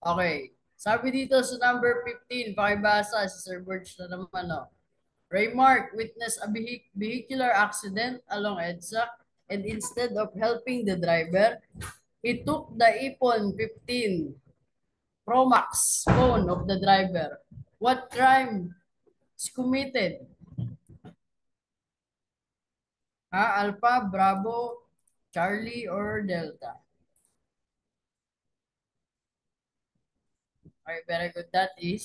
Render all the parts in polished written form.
Okay. Sabi dito sa number 15, pakibasa si Sir Birch na naman, no? Raymark witnessed a vehicular accident along EDSA and instead of helping the driver, he took the iPhone 15 Pro Max phone of the driver. What crime is committed? Alpha, Bravo, Charlie, or Delta? Okay, very good. That is,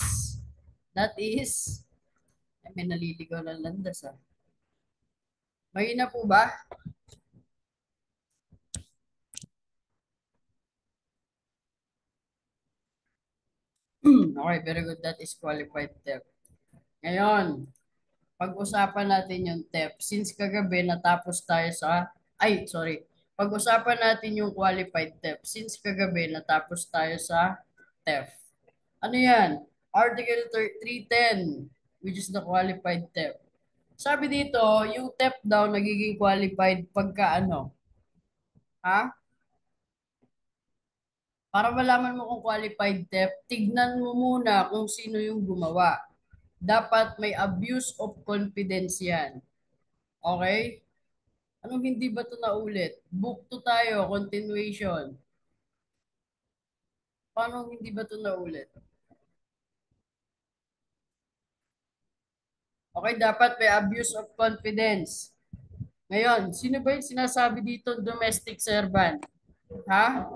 may naliligaw ng landas, ah. Mahina po ba? Okay, very good. That is qualified theft. Ngayon, pag-usapan natin yung theft. Since kagabi natapos tayo sa, ay, sorry. Pag-usapan natin yung qualified theft. Since kagabi natapos tayo sa theft. Ano yan? Article 310, which is the qualified theft. Sabi dito, yung theft daw nagiging qualified pagka ano? Ha? Para malaman mo kung qualified theft, tignan mo muna kung sino yung gumawa. Dapat may abuse of confidence yan. Okay? Anong hindi ba ito naulit? Book to tayo, continuation. Paano hindi ba ito naulit? Okay, dapat may abuse of confidence. Ngayon, sino ba yung sinasabi dito domestic servant? Ha?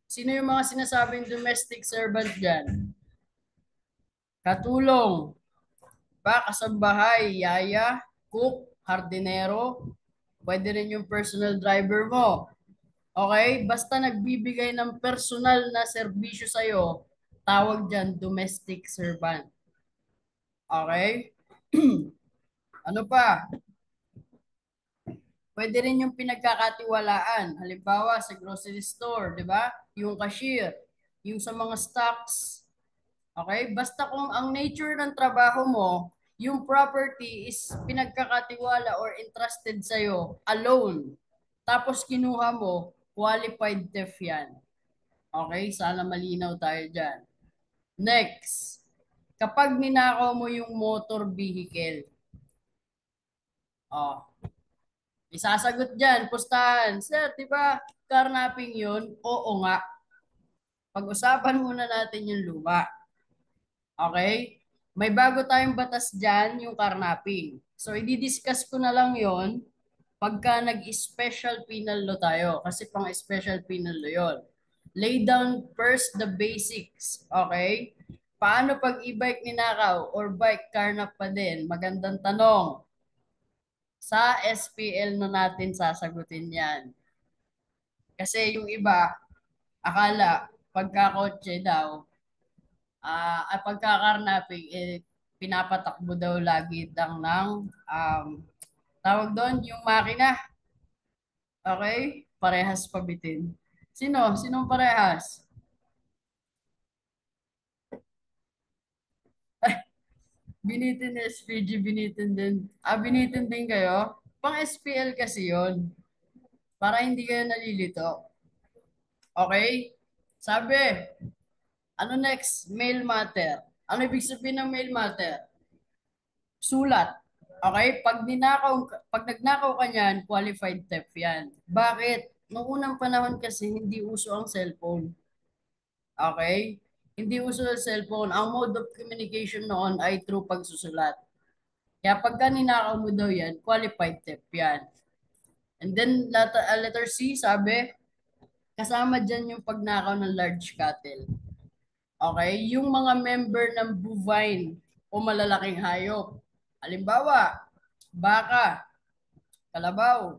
Sino yung mga sinasabing domestic servant dyan? Katulong, ba, kasambahay, yaya, cook, hardinero, pwede rin yung personal driver mo. Okay? Basta nagbibigay ng personal na serbisyo sa'yo, tawag dyan domestic servant. Okay? Ano pa? Pwede rin yung pinagkakatiwalaan. Halimbawa, sa grocery store, di ba? Yung cashier, yung sa mga stocks. Okay? Basta kung ang nature ng trabaho mo, yung property is pinagkakatiwala or entrusted sa'yo alone. Tapos kinuha mo, qualified theft yan. Okay? Sana malinaw tayo dyan. Next, kapag ninakaw mo yung motor vehicle, oh, isasagot dyan, pustahan. Sir, di ba carnapping yun? Oo nga. Pag-usapan muna natin yung luma. Okay? May bago tayong batas dyan, yung carnapping. So, i-discuss ko na lang yon pagka nag-special penal law tayo. Kasi pang special penal law yun. Lay down first the basics. Okay? Paano pag e-bike ninakaw or bike carnap pa din? Magandang tanong. Sa SPL na natin sasagutin yan. Kasi yung iba, akala pagkakotse daw, at pagkakarnaping, pinapatakbo daw lagi lang ng, tawag doon, yung makina. Okay? Parehas pabitin. Sino? Sinong parehas? Binitin ni SPG, binitin din. Binitin din kayo? Pang SPL kasi yon para hindi kayo nalilito. Okay? Sabi, ano next? Mail matter. Ano ibig sabihin ng mail matter? Sulat. Okay? Pag nagnakaw ka niyan, qualified theft yan. Bakit? Noong unang panahon kasi hindi uso ang cellphone. Okay? Hindi uso ang cellphone. Ang mode of communication noon ay through pagsusulat. Kaya pagka ninakaw mo daw yan, qualified theft yan. And then letter C, sabi, kasama dyan yung pagnakaw ng large cattle. Okay? Yung mga member ng bovine o malalaking hayop. Halimbawa, baka, kalabaw,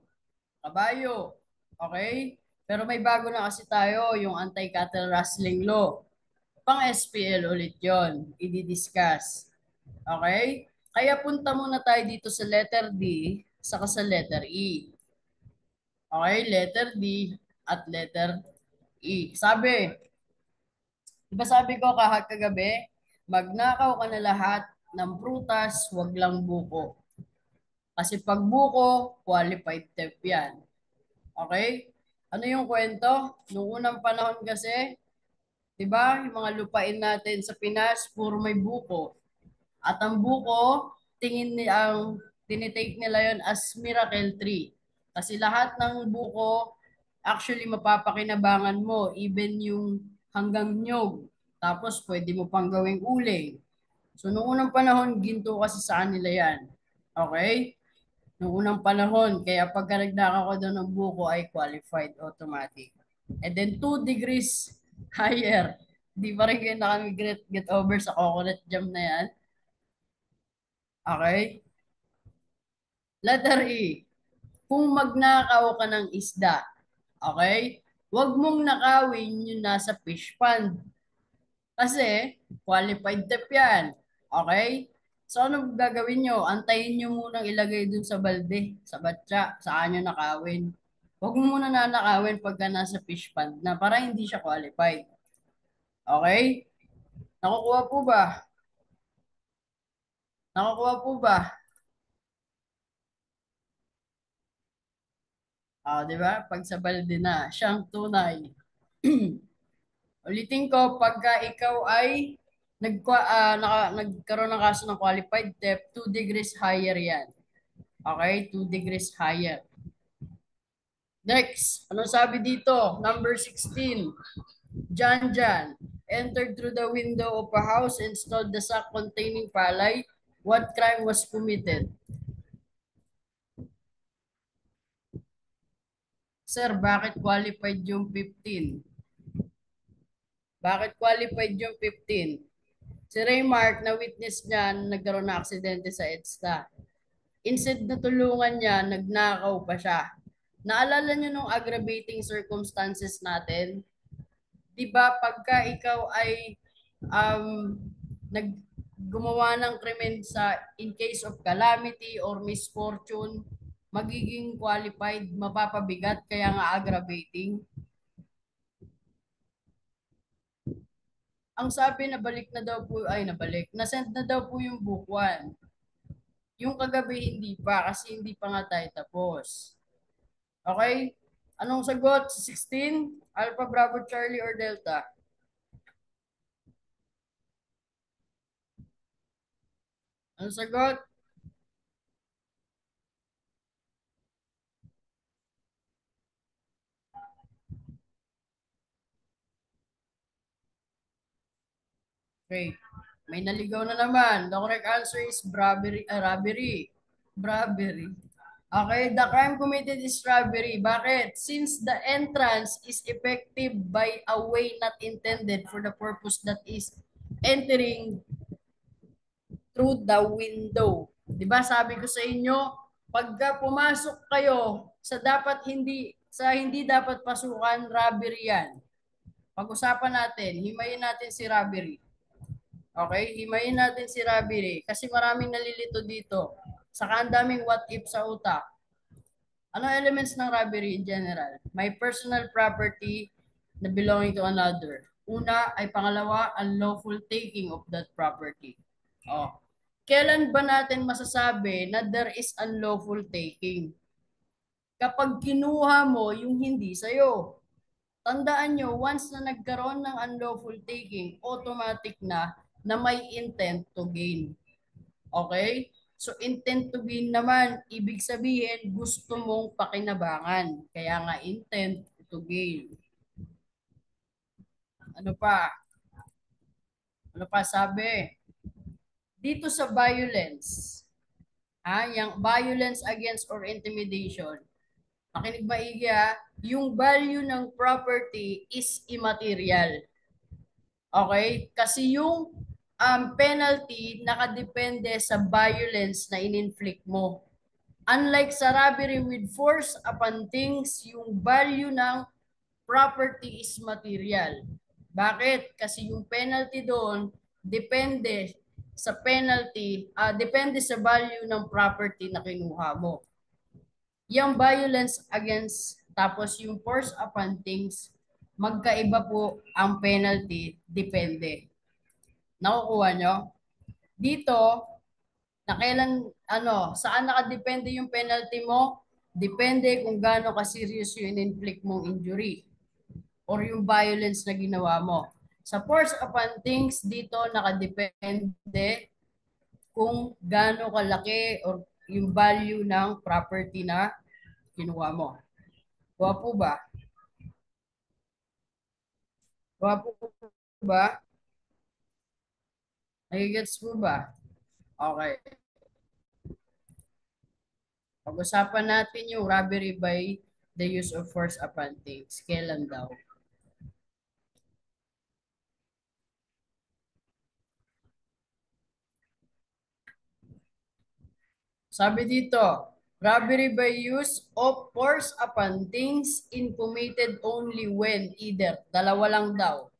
kabayo. Okay? Pero may bago na kasi tayo, yung anti-cattle rustling law. Pang SPL ulit yon, i-discuss. Okay? Kaya punta muna tayo dito sa letter D, saka sa letter E. Okay? Letter D at letter E. Sabi, di ba sabi ko kagabi, magnakaw ka na lahat ng prutas, wag lang buko. Kasi pag buko, qualified theft yan. Okay? Ano yung kwento? Noong unang panahon kasi, 'Di ba? Yung mga lupain natin sa Pinas, puro may buko. At ang buko, ang tinitake nila yon as miracle tree. Kasi lahat ng buko, actually mapapakinabangan mo, even yung hanggang nyog. Tapos pwede mo pang gawing uling. So noong unang panahon, ginto kasi sa kanila yan. Okay? Noong unang panahon, kaya pagka nagnaka ko doon ng buko ay qualified automatic. And then 2 degrees higher. Di pa rin kayo get over sa coconut jam na yan. Okay? Letter E. Kung magnakaw ka ng isda, okay? Huwag mong nakawin yung nasa fish pond. Kasi, qualified tip yan. Okay? So, ano gagawin nyo? Antayin nyo munang ilagay dun sa balde, sa batya, saan nyo nakawin. Huwag mo muna nanakawin pagka nasa fish pond na para hindi siya qualified. Okay? Nakukuha po ba? Nakukuha po ba? Di ba? Pag sa balde na, siyang tunay. Ulitin ko, pagka ikaw ay nagkaroon ng kaso ng qualified theft, 2 degrees higher yan. Okay? 2 degrees higher. Next, ano sabi dito? Number 16. John entered through the window of a house and stole the sack containing palay. What crime was committed? Sir, bakit qualified yung 15? Bakit qualified yung 15? Si Raymark, na witness niya, nagkaroon na aksidente sa EDSA. Instead na tulungan niya, nagnakaw pa siya. Naalala niyo nung aggravating circumstances natin? Di ba pagka ikaw ay um, nag gumawa ng krimen sa in case of calamity or misfortune, magiging qualified, mapapabigat, kaya nga aggravating. Ang sabi nabalik na daw po, ay nabalik, nasend na daw po yung book 1. Yung kagabi hindi pa kasi hindi pa nga tayo tapos. Okay? Anong sagot? 16? Alpha, Bravo, Charlie, or Delta? Anong sagot? Okay. May naligaw na naman. The correct answer is robbery. Bribery. Okay, the crime committed is robbery. Bakit? Since the entrance is effective by a way not intended for the purpose that is entering through the window. 'Di ba sabi ko sa inyo, pagka pumasok kayo sa hindi dapat pasukan, robbery 'yan. Pag-usapan natin, himayin natin si robbery. Okay? Himayin natin si robbery kasi maraming nalilito dito. Saka ang daming what if sa utak. Ano elements ng robbery in general? May personal property na belonging to another. Una ay pangalawa, unlawful taking of that property. Oh. Kailan ba natin masasabi na there is unlawful taking? Kapag kinuha mo yung hindi sa'yo. Tandaan nyo, once na nagkaroon ng unlawful taking, automatic na may intent to gain. Okay? So intent to gain naman, ibig sabihin gusto mong pakinabangan. Kaya nga intent to gain. Ano pa? Ano pa sabi? Dito sa violence, yung violence against or intimidation, makinig maigi yung value ng property is immaterial. Okay? Kasi yung penalty nakadepende sa violence na in-inflict mo. Unlike sa robbery with force upon things, yung value ng property is material. Bakit? Kasi yung penalty doon depende sa depende sa value ng property na kinuha mo. Yung violence against, tapos yung force upon things, magkaiba po ang penalty, depende. Nakukuha nyo? Dito, na kailan, saan nakadepende yung penalty mo? Depende kung gaano ka-serious yung in-inflict mong injury or yung violence na ginawa mo. Sa force upon things, dito nakadepende kung gaano kalaki or yung value ng property na kinuha mo. Kuha po ba? Kuha po ba? Nagigets po ba? Okay. Pag-usapan natin yung robbery by the use of force upon things. Kailan daw? Sabi dito, robbery by use of force upon things in committed only when either, dalawa lang daw.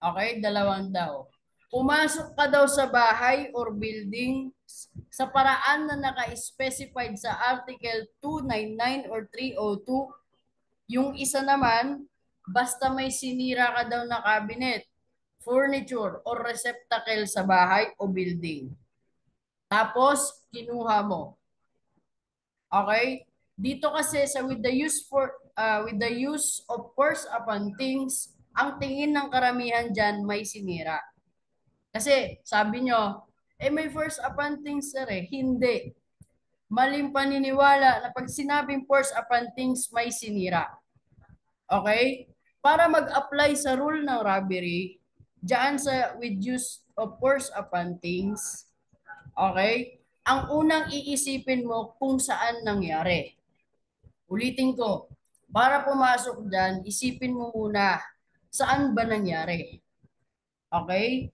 Okay, dalawang daw. Pumasok ka daw sa bahay or building sa paraan na naka-specified sa Article 299 or 302. Yung isa naman, basta may sinira ka daw na cabinet, furniture, or receptacle sa bahay o building. Tapos, kinuha mo. Okay? Dito kasi sa with the use of force upon things, ang tingin ng karamihan diyan may sinira. Kasi sabi nyo, may force upon things sir eh. Hindi. Maling paniniwala na pag sinabing force upon things may sinira. Okay? Para mag-apply sa rule ng robbery, diyan sa with use of force upon things, okay? Ang unang iisipin mo kung saan nangyari. Ulitin ko, para pumasok dyan, isipin mo muna, saan ba nangyari? Okay?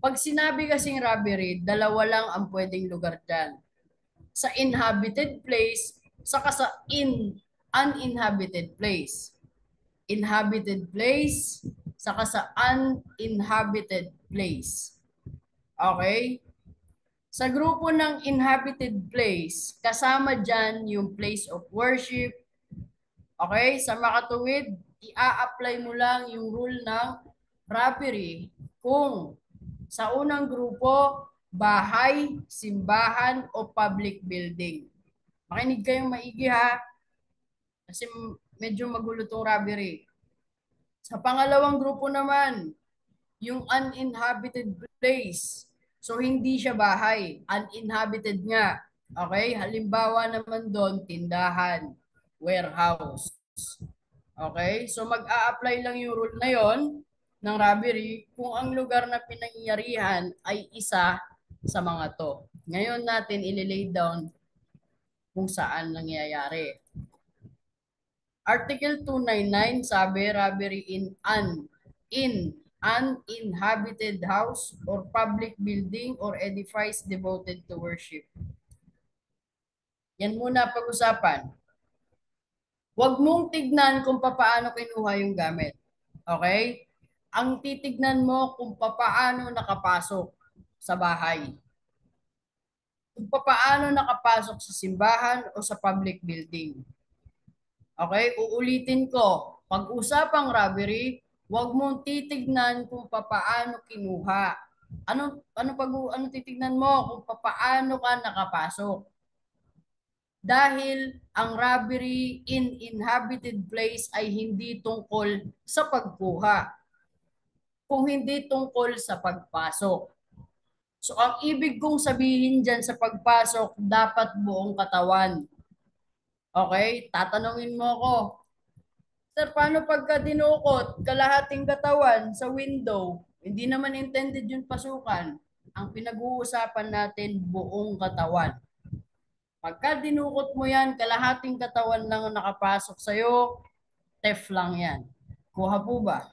Pag sinabi kasing robbery, dalawa lang ang pwedeng lugar dyan. Sa inhabited place, saka sa uninhabited place. Inhabited place, saka sa uninhabited place. Okay? Sa grupo ng inhabited place, kasama dyan yung place of worship. Okay? Sa makatuwid, i-apply mo lang yung rule ng robbery kung sa unang grupo, bahay, simbahan, o public building. Makinig kayong maigi ha, kasi medyo magulo tong robbery. Sa pangalawang grupo naman, yung uninhabited place. So, hindi siya bahay. Uninhabited nga. Okay? Halimbawa naman doon, tindahan, warehouse. Okay? So, mag-a-apply lang yung rule na yon ng robbery kung ang lugar na pinangyarihan ay isa sa mga to. Ngayon natin ililay down kung saan nangyayari. Article 299 sabi robbery in uninhabited house or public building or edifice devoted to worship. Yan muna pag-usapan. Huwag mong tignan kung paano kinuha yung gamit. Okay? Ang titignan mo kung paano nakapasok sa bahay. Kung paano nakapasok sa simbahan o sa public building. Okay, uulitin ko. Pag-usapang robbery, huwag mong titignan kung paano kinuha. Ano titignan mo kung paano ka nakapasok? Dahil ang robbery in inhabited place ay hindi tungkol sa pagkuha, kung hindi tungkol sa pagpasok. So ang ibig kong sabihin diyan sa pagpasok, dapat buong katawan. Okay? Tatanungin mo ako, sir, paano pagka dinukot kalahating katawan sa window? Hindi naman intended yung pasukan. Ang pinag-uusapan natin buong katawan. Pagka dinukot mo yan, kalahating katawan lang ang nakapasok sa'yo, theft lang yan. Kuha po ba?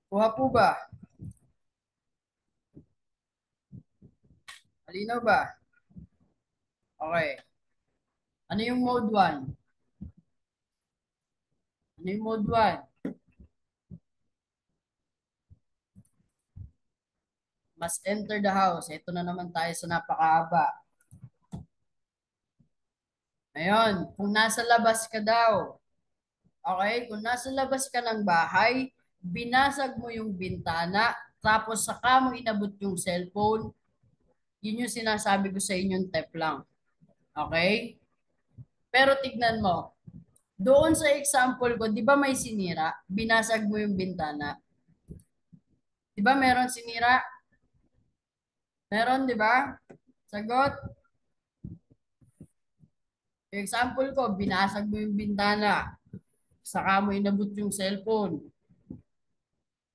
Kuha po ba? Malinaw ba? Okay. Ano yung mode 1? Ano yung mode 1? Must enter the house. Ito na naman tayo sa napakahaba. Ngayon, kung nasa labas ka daw, okay, kung nasa labas ka ng bahay, binasag mo yung bintana, tapos saka mo inabot yung cellphone, yun yung sinasabi ko sa inyong theft lang. Okay? Pero tignan mo, Doon sa example ko, di ba may sinira? Binasag mo yung bintana. Di ba meron sinira? Meron, di ba? Sagot. Yung example ko, binasag mo yung bintana. Saka mo inabot yung cellphone.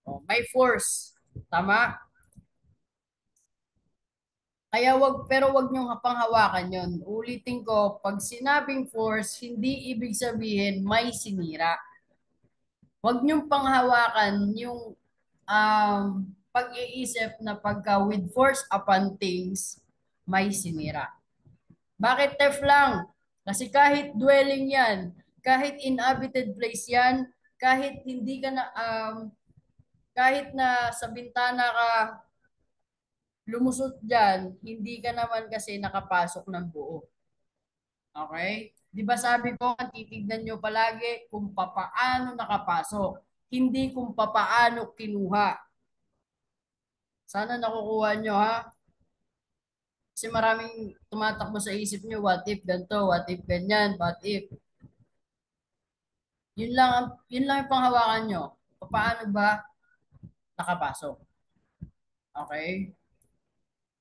O, may force. Tama? Kaya wag niyong panghawakan yon. Ulitin ko, pag sinabing force, hindi ibig sabihin may sinira. Wag niyong panghawakan yung um, pag-iisip na pagka with force upon things, may sinira. Bakit theft lang? Kasi kahit dwelling yan, kahit inhabited place yan, kahit hindi ka na, kahit na sa bintana ka lumusot dyan, hindi ka naman kasi nakapasok ng buo. Okay? Di ba sabi ko, titignan nyo palagi kung papaano nakapasok, hindi kung papaano kinuha. Sana nakukuha nyo ha. Kasi maraming tumatakbo sa isip nyo, what if ganito, what if ganyan, what if. Yun lang yung panghawakan nyo. Paano ba nakapasok? Okay?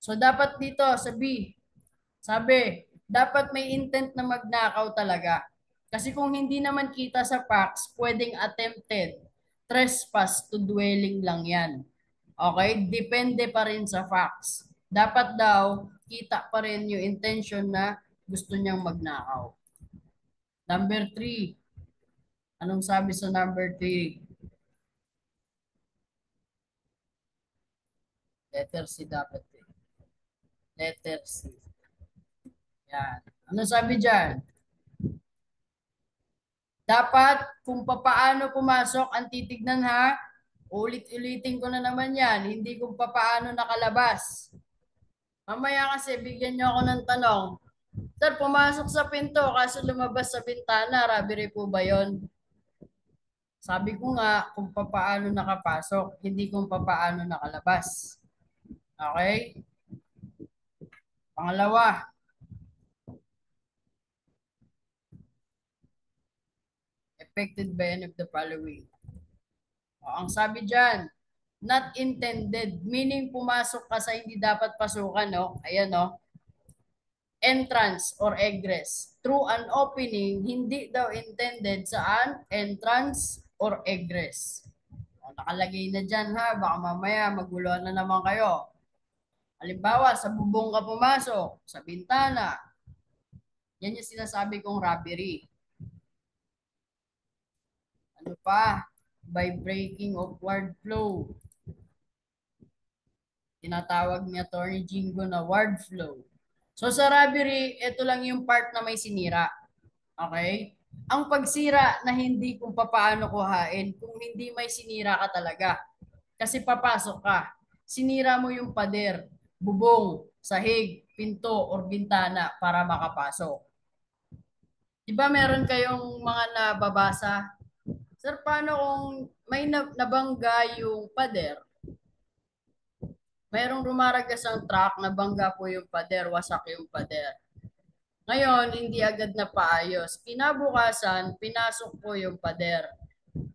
So dapat dito sa B, sabi, dapat may intent na magnakaw talaga. Kasi kung hindi naman kita sa facts, pwedeng attempted trespass to dwelling lang yan. Okay? Depende pa rin sa facts. Dapat daw, kita pa rin yung intention na gusto niyang magnakaw. Number 3. Anong sabi sa number 3? Letter C dapat eh. Letter C. Yan. Ano sabi dyan? Dapat kung papaano pumasok ang titignan ha. Ulit-ulitin ko na naman yan. Hindi kung papaano nakalabas. Mamaya kasi bigyan nyo ako ng tanong. Sir, pumasok sa pinto kaso lumabas sa bintana. Robbery po ba yon? Sabi ko nga kung papaano nakapasok. Hindi kung papaano nakalabas. Okay? Pangalawa. Affected by any of the following. Ang sabi dyan, not intended, meaning pumasok ka sa hindi dapat pasukan, no? Ayan, no? Entrance or egress. Through an opening, hindi daw intended saan? Entrance or egress. O, nakalagay na dyan, ha? Baka mamaya maguluhan na naman kayo. Halimbawa, sa bubong ka pumasok, sa bintana. Yan yung sinasabi kong robbery. Ano pa? By breaking of word flow. Tinatawag ni Attorney Jingo na word flow. So sa robbery, ito lang yung part na may sinira. Okay? Ang pagsira na hindi kung papaano kuhain, kung hindi may sinira ka talaga. Kasi papasok ka. Sinira mo yung pader, bubong, sahig, pinto, or bintana para makapasok. Di ba meron kayong mga nababasa? Sir, paano kung may nabangga yung pader? Mayroong rumaragas ang truck, nabangga po yung pader, wasak yung pader. Ngayon, hindi agad na paayos. Kinabukasan, pinasok po yung pader.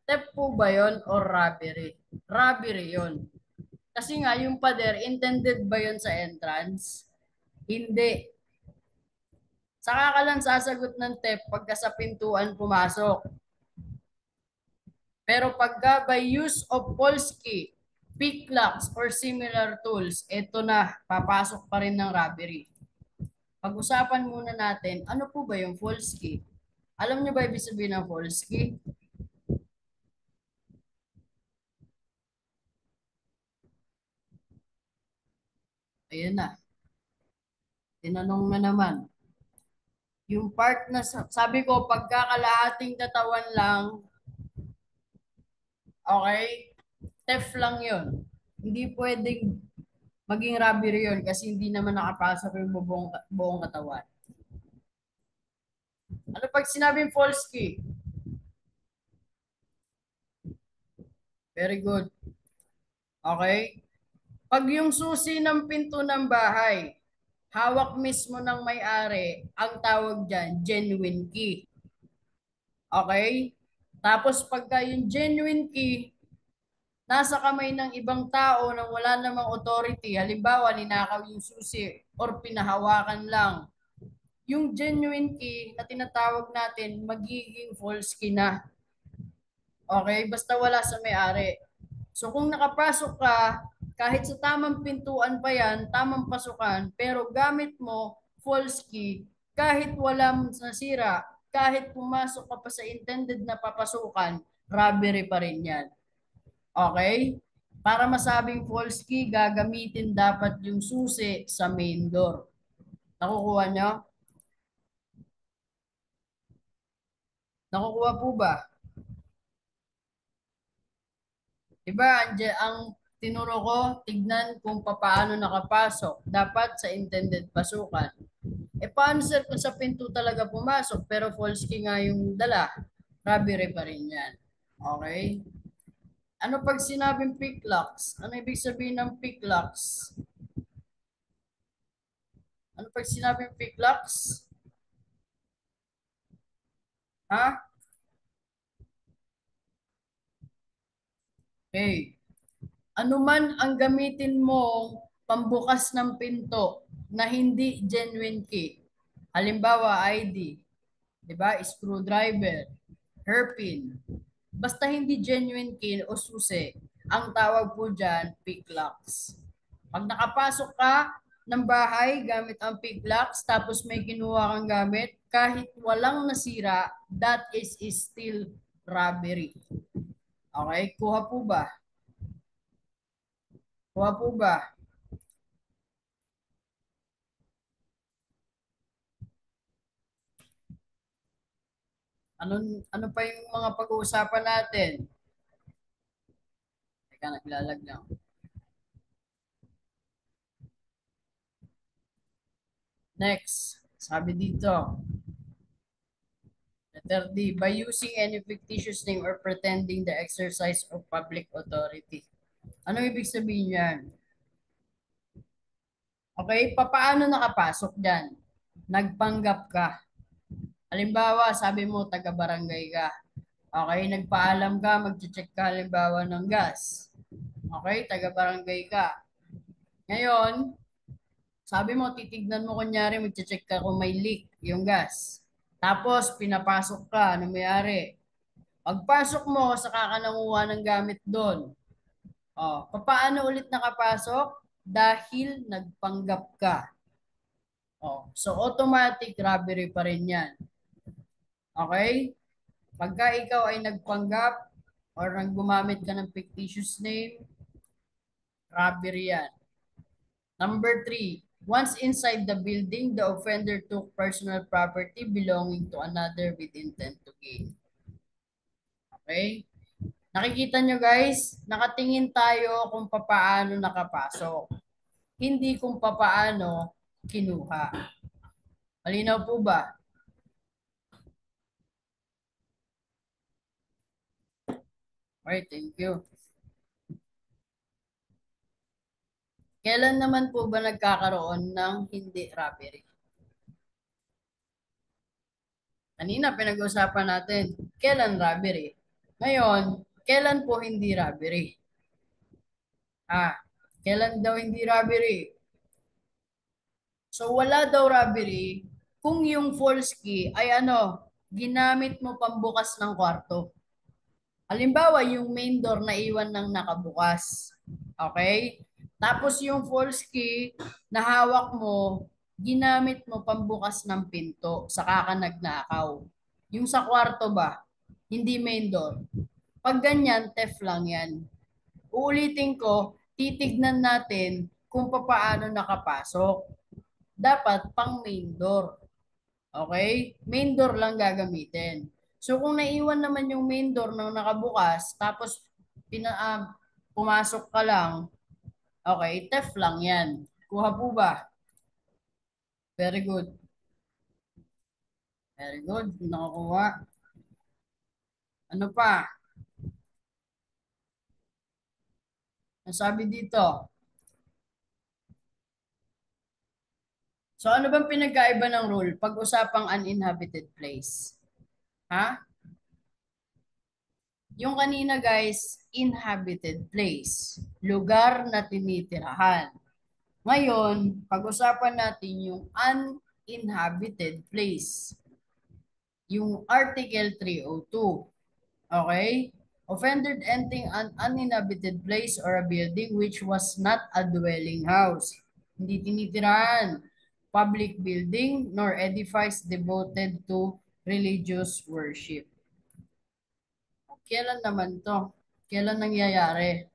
Theft po ba yun or robbery? Robbery yun. Kasi nga, yung pader, intended ba yun sa entrance? Hindi. Saka ka lang sasagot ng theft pagka sa pintuan pumasok. Pero pagka by use of false key, pick locks, or similar tools, ito na, papasok pa rin ng robbery. Pag-usapan muna natin, ano po ba yung false key? Alam niyo ba ibig sabihin ng false key? Ayan na. Tinanong na naman. Yung part na sabi ko, pagkakalahating katawan lang, okay, theft lang yun. Hindi pwedeng maging robbery yun kasi hindi naman nakapasok yung buong katawan. Ano pag sinabing false key? Very good. Okay? Pag yung susi ng pinto ng bahay, hawak mismo ng may-ari, ang tawag dyan, genuine key. Okay? Tapos pagka yung genuine key, nasa kamay ng ibang tao na wala namang authority, halimbawa ninakaw yung susi or pinahawakan lang, yung genuine key na tinatawag natin magiging false key na. Okay? Basta wala sa may-ari. So kung nakapasok ka, kahit sa tamang pintuan pa yan, tamang pasukan, pero gamit mo false key, kahit walang nasira, kahit pumasok ka pa sa intended na papasukan, robbery pa rin yan. Okay? Para masabing false key, gagamitin dapat yung susi sa main door. Nakukuha nyo? Nakukuha po ba? Diba, ang tinuro ko, tignan kung paano nakapasok. Dapat sa intended pasukan. Eh paano sir kung sa pinto talaga pumasok pero false key nga yung dala? Robbery pa rin yan. Okay? Ano pag sinabing pick locks? Ano ibig sabihin ng pick locks? Ano pag sinabing pick locks? Ha? Okay. Ano man ang gamitin mong pambukas ng pinto na hindi genuine key. Halimbawa, ID, 'di ba? Screwdriver, hairpin. Basta hindi genuine key o susi, ang tawag po diyan pick locks. Pag nakapasok ka ng bahay gamit ang pick locks tapos may kinuha kang gamit, kahit walang nasira, that is still robbery. Okay, kuha po ba? Kuha po ba? Ano pa yung mga pag-uusapan natin? Teka, naglalag lang. Next, sabi dito, letter D, by using any fictitious name or pretending the exercise of public authority. Ano ibig sabihin yan? Okay, papaano nakapasok dyan? Nagpanggap ka. Halimbawa, sabi mo, taga-barangay ka. Okay, nagpaalam ka, mag-check ka halimbawa ng gas. Okay, taga-barangay ka. Ngayon, sabi mo, titignan mo kunyari, mag-check ka kung may leak yung gas. Tapos, pinapasok ka, ano may-ari? Pagpasok mo, saka ka nanguha ng gamit doon. Oh, paano ulit nakapasok? Dahil nagpanggap ka. Oh, so automatic robbery pa rin yan. Okay? Pagka ikaw ay nagpanggap or nang gumamit ka ng fictitious name, robbery yan. Number three, once inside the building, the offender took personal property belonging to another with intent to gain. Okay? Nakikita nyo guys, nakatingin tayo kung papaano nakapasok. Hindi kung papaano kinuha. Malinaw po ba? Okay, thank you. Kailan naman po ba nagkakaroon ng hindi robbery? Kanina pinag-usapan natin, kailan robbery? Ngayon, kailan po hindi robbery? Ah, kailan daw hindi robbery? So wala daw robbery kung yung false key ay ano, ginamit mo pambukas ng kwarto. Halimbawa, yung main door na iwan ng nakabukas. Okay? Tapos yung false key na hawak mo, ginamit mo pambukas ng pinto, saka ka nagnakaw. Yung sa kwarto ba? Hindi main door. Pag ganyan, theft lang yan. Uulitin ko, titignan natin kung paano nakapasok. Dapat pang main door. Okay? Main door lang gagamitin. So kung naiwan naman yung main door na nakabukas, tapos pumasok ka lang, okay, theft lang yan. Kuha po ba? Very good. Very good. Nakakuha. Ano pa? Ang sabi dito. So ano bang pinagkaiba ng rule pag usapang uninhabited place? Ha? Yung kanina guys, inhabited place. Lugar na tinitirahan. Ngayon, pag-usapan natin yung uninhabited place. Yung Article 302. Okay? Offended entering an uninhabited place or a building which was not a dwelling house. Hindi tinitirahan. Public building nor edifice devoted to religious worship. Kailan naman to? Kailan nangyayari?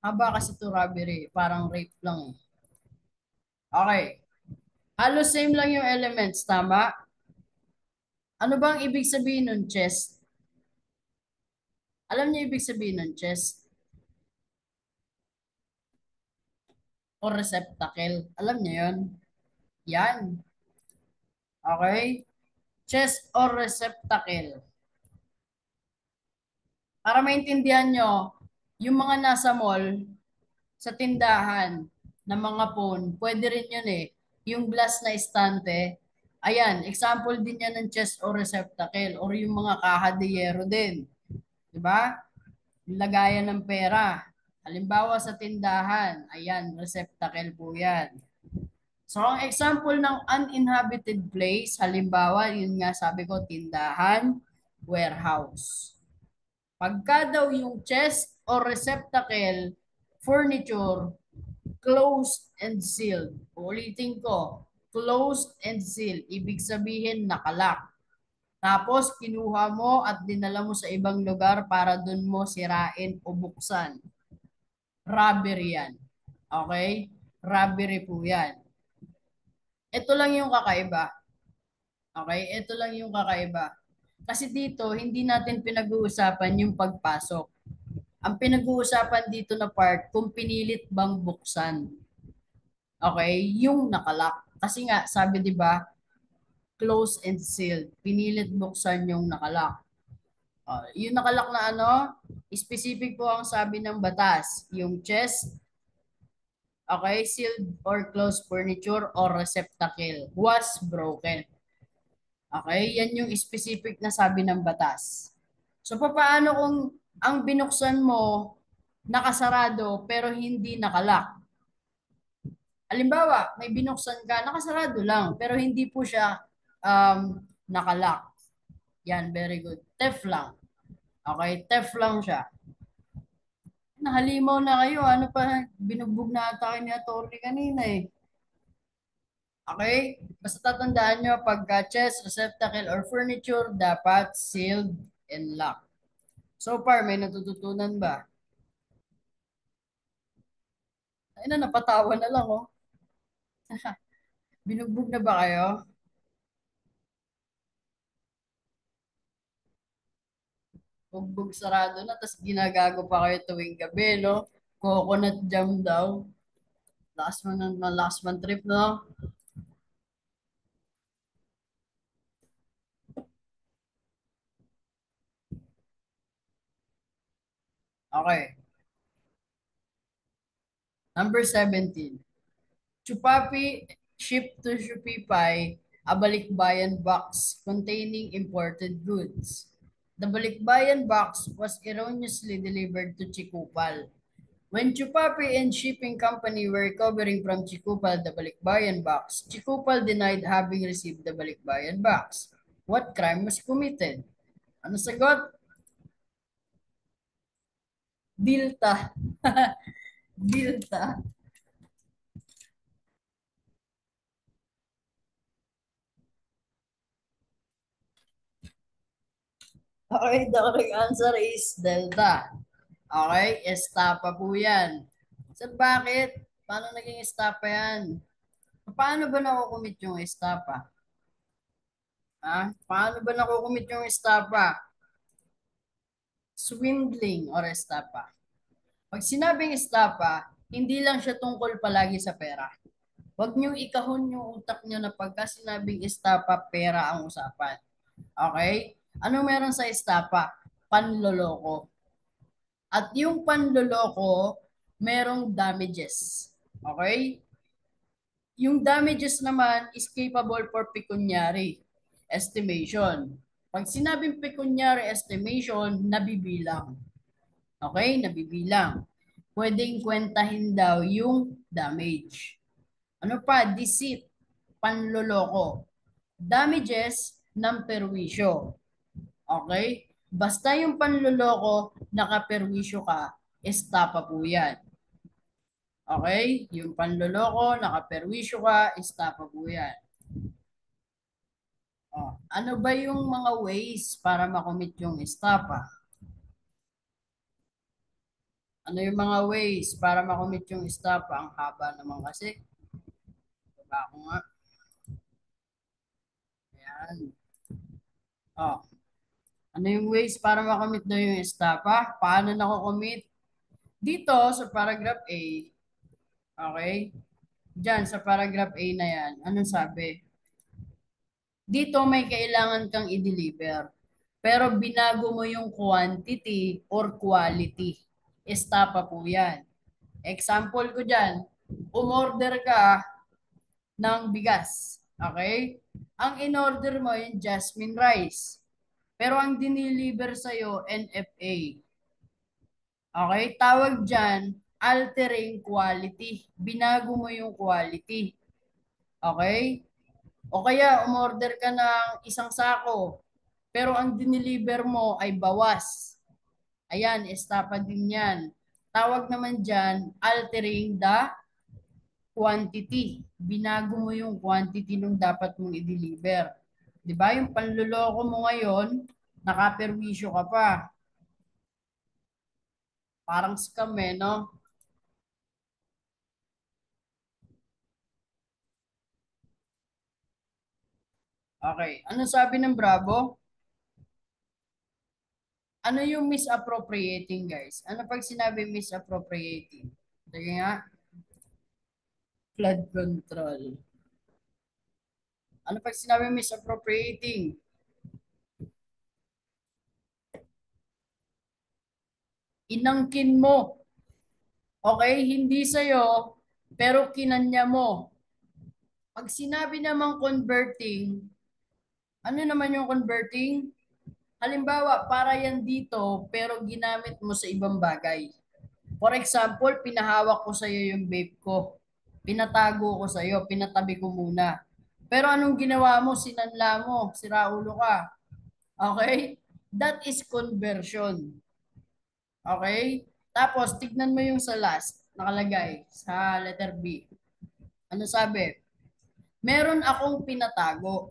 Haba kasi to robbery. Parang rape lang eh. Okay. Halos same lang yung elements, tama? Ano bang ibig sabihin ng chest? Alam niyo ibig sabihin ng chest o receptacle? Alam niyo yun? Yan. Okay? Chest or receptacle. Para maintindihan nyo, yung mga nasa mall, sa tindahan ng mga phone, pwede rin yun eh. Yung glass na estante, ayan, example din yan ng chest or receptacle or yung mga kaha de hierro din. Di ba? Yung lagayan ng pera. Halimbawa sa tindahan, ayan, receptacle po yan. So, ang example ng uninhabited place, halimbawa, yun nga sabi ko, tindahan, warehouse. Pagka daw yung chest or receptacle, furniture, closed and sealed. Ulitin ko, closed and sealed. Ibig sabihin, nakalak. Tapos, kinuha mo at dinala mo sa ibang lugar para dun mo sirain o buksan. Robbery yan. Okay? Robbery po yan. Ito lang yung kakaiba. Okay? Ito lang yung kakaiba. Kasi dito, hindi natin pinag-uusapan yung pagpasok. Ang pinag-uusapan dito na part, kung pinilit bang buksan. Okay? Yung nakalak. Kasi nga, sabi 'di ba, close and sealed. Pinilit buksan yung nakalak. Yung nakalak na ano, specific po ang sabi ng batas. Yung chest, okay, sealed or closed furniture or receptacle was broken. Okay, yan yung specific na sabi ng batas. So, paano kung ang binuksan mo nakasarado pero hindi nakalak? Halimbawa, may binuksan ka, nakasarado lang, pero hindi po siya nakalock. Yan, very good. Theft lang. Okay, theft lang siya. Nahalimaw na kayo. Ano pa, binugbog na ata kayo ni attorney kanina eh. Okay? Basta tatandaan nyo, pagka chest, receptacle, or furniture, dapat sealed and locked. So far, may natututunan ba? Ay na, napatawa na lang oh. Binugbog na ba kayo? Bugbog sarado na, tapos ginagago pa kayo tuwing gabi, no? Coconut jam daw. Last man trip, no? Okay. Number 17. Chupapi shipped to Shopify a balikbayan box containing imported goods. The balikbayan box was erroneously delivered to Chikupal. When Chupapi and shipping company were recovering from Chikupal the balikbayan box, Chikupal denied having received the balikbayan box. What crime was committed? Ano sagot? Dilta. Dilta. Okay, the correct answer is Delta. Okay, estapa po yan. So bakit? Paano naging estapa yan? Paano ba nakukumit yung estapa? Ha? Paano ba nakukumit yung estapa? Swindling or estapa. Pag sinabing estapa, hindi lang siya tungkol palagi sa pera. Huwag niyong ikahon yung utak niyo na pagka sinabing estapa, pera ang usapan. Okay? Ano meron sa estapa? Panloloko. At yung panloloko, merong damages. Okay? Yung damages naman is capable for pecuniary estimation. Pag sinabing pecuniary estimation, nabibilang. Okay, nabibilang. Pwedeng kwentahin daw yung damage. Ano pa? Deceit, panloloko. Damages ng perwisyo. Okay? Basta yung panloloko, nakaperwisyo ka, estapa po yan. Okay? Yung panloloko, nakaperwisyo ka, estapa po yan. Oh, ano ba yung mga ways para makomit yung estapa? Ano yung mga ways para makomit yung estapa? Ang haba naman kasi. Diba ako nga. Ayan. Oh, ano yung ways para makomit daw yung estapa? Paano nako-commit? Dito sa paragraph A, okay? Diyan sa paragraph A na yan, anong sabi? Dito may kailangan kang i-deliver. Pero binago mo yung quantity or quality. Estapa po yan. Example ko dyan, umorder ka ng bigas. Okay? Ang in-order mo yung jasmine rice. Pero ang diniliver sa'yo, NFA. Okay? Tawag dyan, altering quality. Binago mo yung quality. Okay? O kaya umorder ka ng isang sako, pero ang diniliver mo ay bawas. Ayan, estapa din yan. Tawag naman dyan, altering the quantity. Binago mo yung quantity nung dapat mong i-deliver. Di ba? Yung panluloko mo ngayon, nakaperwisyo ka pa. Parang scam eh, no? Okay. Ano sabi ng Bravo? Ano yung misappropriating, guys? Ano pag sinabi misappropriating? Sige nga, flood control. Ano pag sinabi misappropriating? Inangkin mo. Okay? Hindi sa'yo, pero kinanya mo. Pag sinabi namang converting, ano naman yung converting? Halimbawa, para yan dito, pero ginamit mo sa ibang bagay. For example, pinahawak ko sa'yo yung vape ko. Pinatago ko sa'yo, pinatabi ko muna. Pero anong ginawa mo? Sinanla mo, siraulo ka. Okay? That is conversion. Okay? Tapos, tignan mo yung sa last, nakalagay sa letter B. Ano sabi? Meron akong pinatago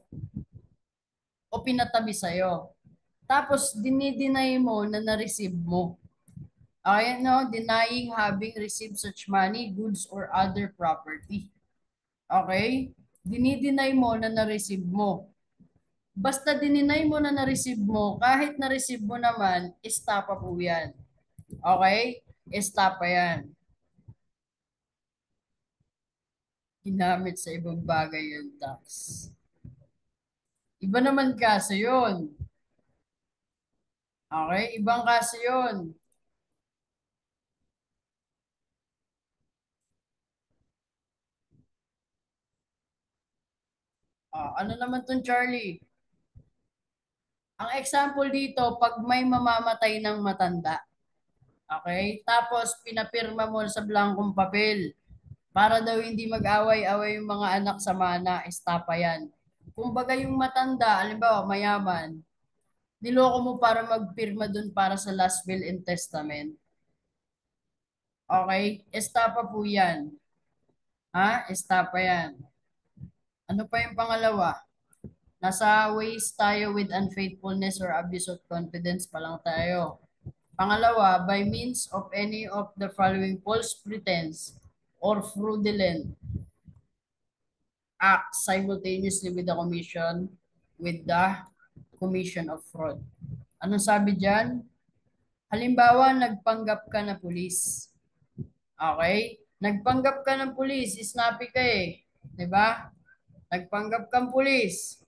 o pinatabi sa'yo. Tapos, dinideny mo na na-receive mo. Ayan no, denying having received such money, goods, or other property. Okay? Dinideny mo na na-receive mo. Basta dininay mo na na-receive mo, kahit na-receive mo naman, estapa po yan. Okay? Estapa yan. Ginamit sa ibang bagay yung tax. Iba naman kaso yun. Okay? Ibang kaso yun. Ano naman tong Charlie? Ang example dito, pag may mamamatay ng matanda, okay? Tapos pinapirma mo sa blankong papel para daw hindi mag-away-away yung mga anak sa mana, estapa yan. Kumbaga yung matanda, alimbawa mayaman, niloko mo para magpirma dun para sa last will and testament. Okay? Estapa po yan. Ha? Estapa yan. Ano pa yung pangalawa? Nasa ways tayo with unfaithfulness or abuse of confidence pa lang tayo. Pangalawa, by means of any of the following false pretense or fraudulent acts simultaneously with the commission of fraud. Anong sabi dyan? Halimbawa, nagpanggap ka na pulis. Okay? Nagpanggap ka ng pulis, snappy ka eh. 'Di ba? Nagpanggap kang pulis.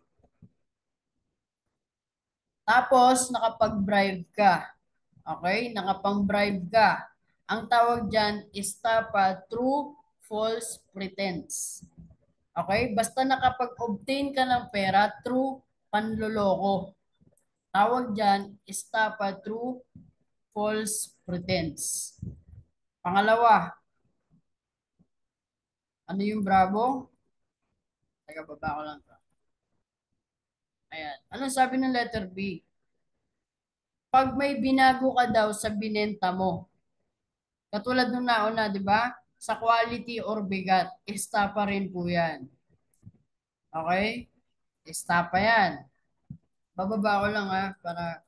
Tapos, nakapag-bribe ka. Okay? Nakapang-bribe ka. Ang tawag dyan is tapa through false pretense. Okay? Basta nakapag-obtain ka ng pera through panloloko. Tawag dyan, estafa through false pretense. Pangalawa, ano yung bravo? Taga baba ko lang to. Ayan. Anong sabi ng letter B? Pag may binago ka daw sa binenta mo, katulad nung nauna, di ba? Sa quality or bigat, estafa rin po yan. Okay? Estafa yan. Bababa ko lang ha, para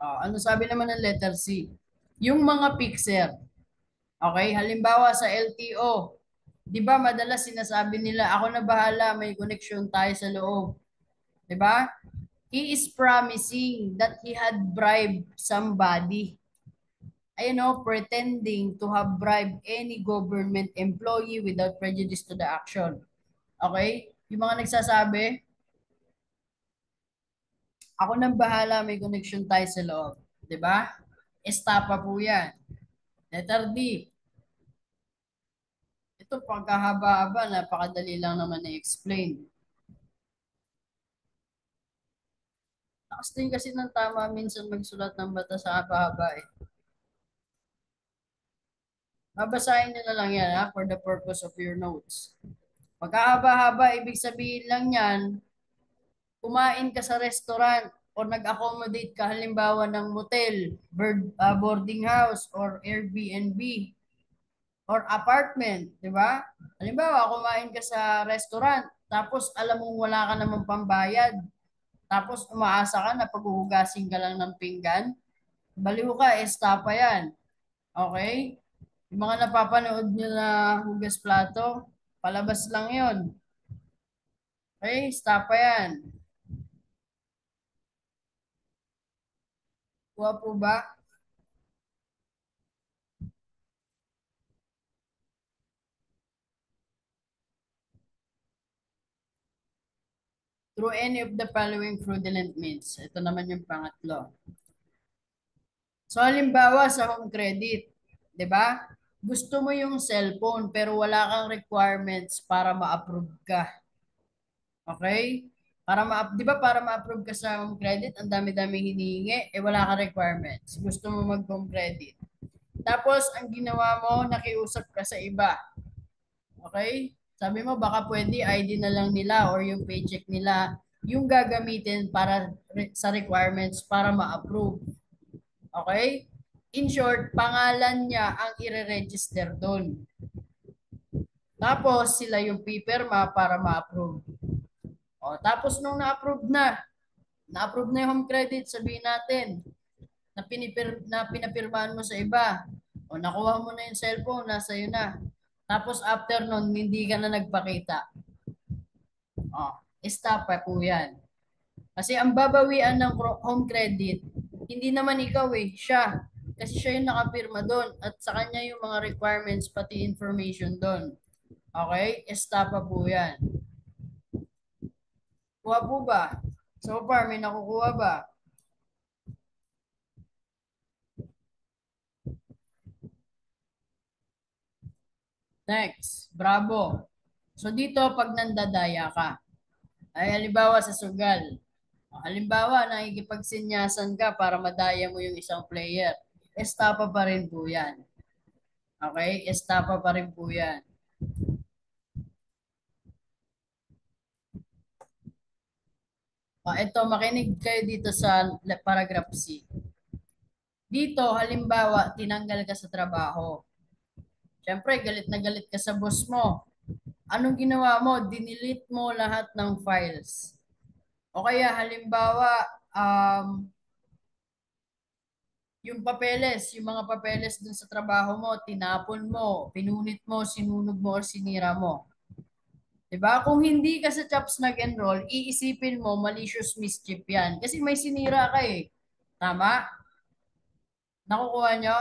ano sabi naman ng letter C? Yung mga fixer, okay? Halimbawa sa LTO, di ba madalas sinasabi nila, ako na bahala, may connection tayo sa loob. Di ba? He is promising that he had bribed somebody. Ayun o, pretending to have bribed any government employee without prejudice to the action. Okay? Yung mga nagsasabi, ako nang bahala, may connection tayo sa loob. Di ba? Estapa po yan. Letter D. Ito pagkahaba-haba, napakadali lang naman i-explain. Takas din kasi ng tama minsan magsulat ng bata sa haba-haba eh. Babasahin nyo na lang yan ha, for the purpose of your notes. Pagkahaba-haba, ibig sabihin lang yan, kumain ka sa restaurant o nag-accommodate ka halimbawa ng motel, boarding house, or Airbnb, or apartment, di ba? Halimbawa, kumain ka sa restaurant, tapos alam mong wala ka namang pambayad, tapos umaasa ka na paghuhugasin ka lang ng pinggan, baliw ka, estafa yan. Okay? Yung mga napapanood nyo na hugas plato, palabas lang yon. Okay? Estafa yan. Kuha po ba? Through any of the following fraudulent means. Ito naman yung pangatlo. So, halimbawa sa home credit, di ba? Gusto mo yung cellphone pero wala kang requirements para ma-approve ka. Okay? Di ba para ma-approve ka sa home credit, ang dami-dami hinihingi, eh wala kang requirements. Gusto mo mag-home credit. Tapos, ang ginawa mo, nakiusap ka sa iba. Okay? Sabi mo, baka pwede ID na lang nila or yung paycheck nila yung gagamitin para sa requirements para ma-approve. Okay? In short, pangalan niya ang ire-register doon. Tapos, sila yung pipirma para ma-approve. O, tapos nung na-approve na yung home credit, sabihin natin, na pinapirmahan mo sa iba. O, nakuha mo na yung cellphone, nasa iyo na. Tapos after nun, hindi ka na nagpakita. O, estafa po yan. Kasi ang babawian ng home credit, hindi naman ikaw eh, siya. Kasi siya yung nakapirma doon at sa kanya yung mga requirements pati information doon. Okay? Estafa po yan. Kuha po ba? So far, may nakukuha ba? Next, bravo. So dito, pag nandadaya ka, ay halimbawa sa sugal, halimbawa, nakikipagsinyasan ka para madaya mo yung isang player. Estafa pa rin po yan. Okay? Estafa pa rin po yan. Ito, makinig kayo dito sa paragraph C. Dito, halimbawa, tinanggal ka sa trabaho. Siyempre, galit na galit ka sa boss mo. Anong ginawa mo? Dinilit mo lahat ng files. O kaya, halimbawa, yung papeles, yung mga papeles dun sa trabaho mo, tinapon mo, pinunit mo, sinunog mo, or sinira mo. Diba? Kung hindi ka sa CHOPS nag-enroll, iisipin mo malicious mischief yan. Kasi may sinira ka eh. Tama? Nakukuha nyo?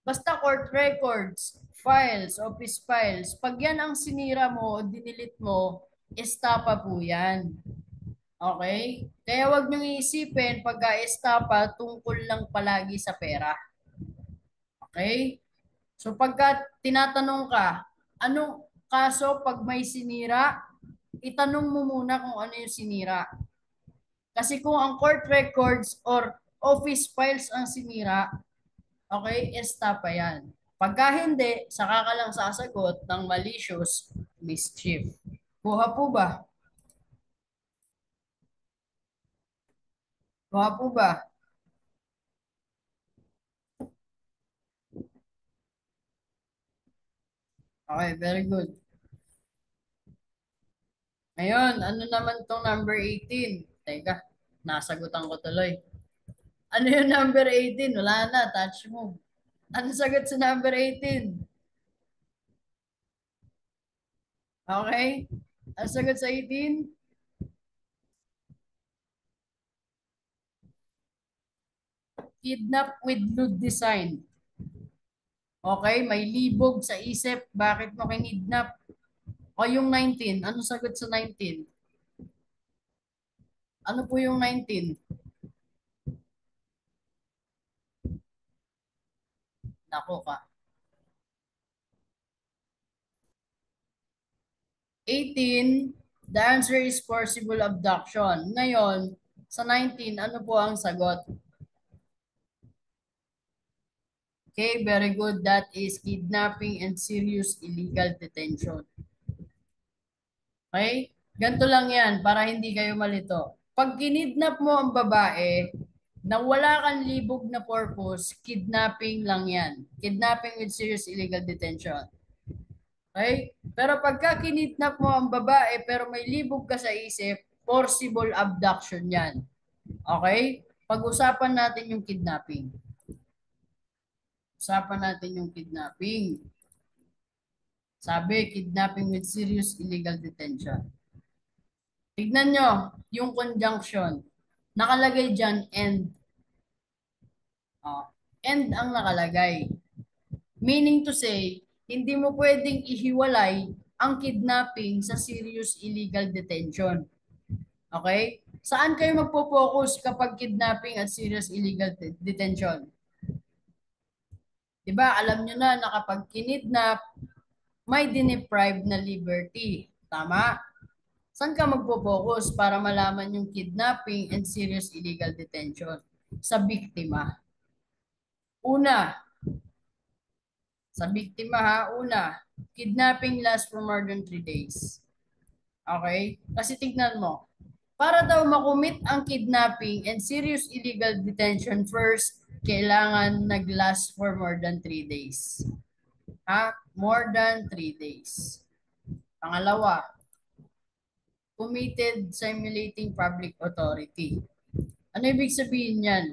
Basta court records, files, office files, pag yan ang sinira mo o dinilit mo, estapa po yan. Okay? Kaya wag niyong iisipin pagka estapa tungkol lang palagi sa pera. Okay? So So pagka tinatanong ka, anong kaso pag may sinira, itanong mo muna kung ano yung sinira. Kasi kung ang court records or office files ang sinira, okay, esta pa yan. Pagka hindi, saka ka lang sasagot ng malicious mischief. Kuha po ba? Kuha po ba? Okay, very good. Ngayon, ano naman tong number 18? Teka, nasagutan ko tuloy. Ano yung number 18? Wala na, touch mo. Ano sagot sa number 18? Okay? Ano sagot sa 18? Kidnap with lewd design. Okay, may libog sa isip. Bakit mo kinidnap? O yung 19, ano sagot sa 19? Ano po yung 19? Nako ka. 18, the answer is forcible abduction. Ngayon, sa 19, ano po ang sagot? Okay, very good. That is kidnapping and serious illegal detention. Okay? Ganito lang yan para hindi kayo malito. Pag kinidnap mo ang babae, na wala kang libog na purpose, kidnapping lang yan. Kidnapping with serious illegal detention. Okay? Pero pagka kinidnap mo ang babae pero may libog ka sa isip, forcible abduction yan. Okay? Pag-usapan natin yung kidnapping. Usapan natin yung kidnapping. Sabi, kidnapping with serious illegal detention. Tignan nyo yung conjunction. Nakalagay dyan and. And ang nakalagay. Meaning to say, hindi mo pwedeng ihiwalay ang kidnapping sa serious illegal detention. Okay? Saan kayo magpo-focus kapag kidnapping at serious illegal detention? Diba, alam nyo na kapag kinidnap, may deprived na liberty. Tama? Saan ka magpo-focus para malaman yung kidnapping and serious illegal detention? Sa biktima. Una, sa biktima ha, una, kidnapping lasts for more than 3 days. Okay? Kasi tignan mo, para daw makumit ang kidnapping and serious illegal detention first, kailangan nag-last for more than 3 days. Ha? More than 3 days. Pangalawa, committed simulating public authority. Ano ibig sabihin yan?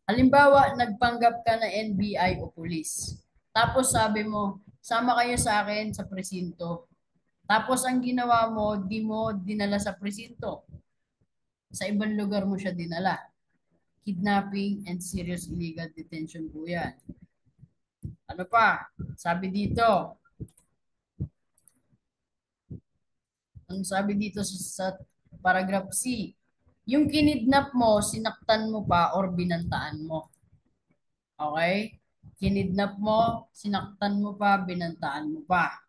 Halimbawa, nagpanggap ka na NBI o pulis. Tapos sabi mo, sama kayo sa akin sa presinto. Tapos ang ginawa mo, di mo dinala sa presinto. Sa ibang lugar mo siya dinala. Kidnapping and serious illegal detention po yan. Ano pa? Sabi dito, ang sabi dito sa paragraph C, yung kinidnap mo, sinaktan mo pa or binantaan mo. Okay? Kinidnap mo, sinaktan mo pa, binantaan mo pa.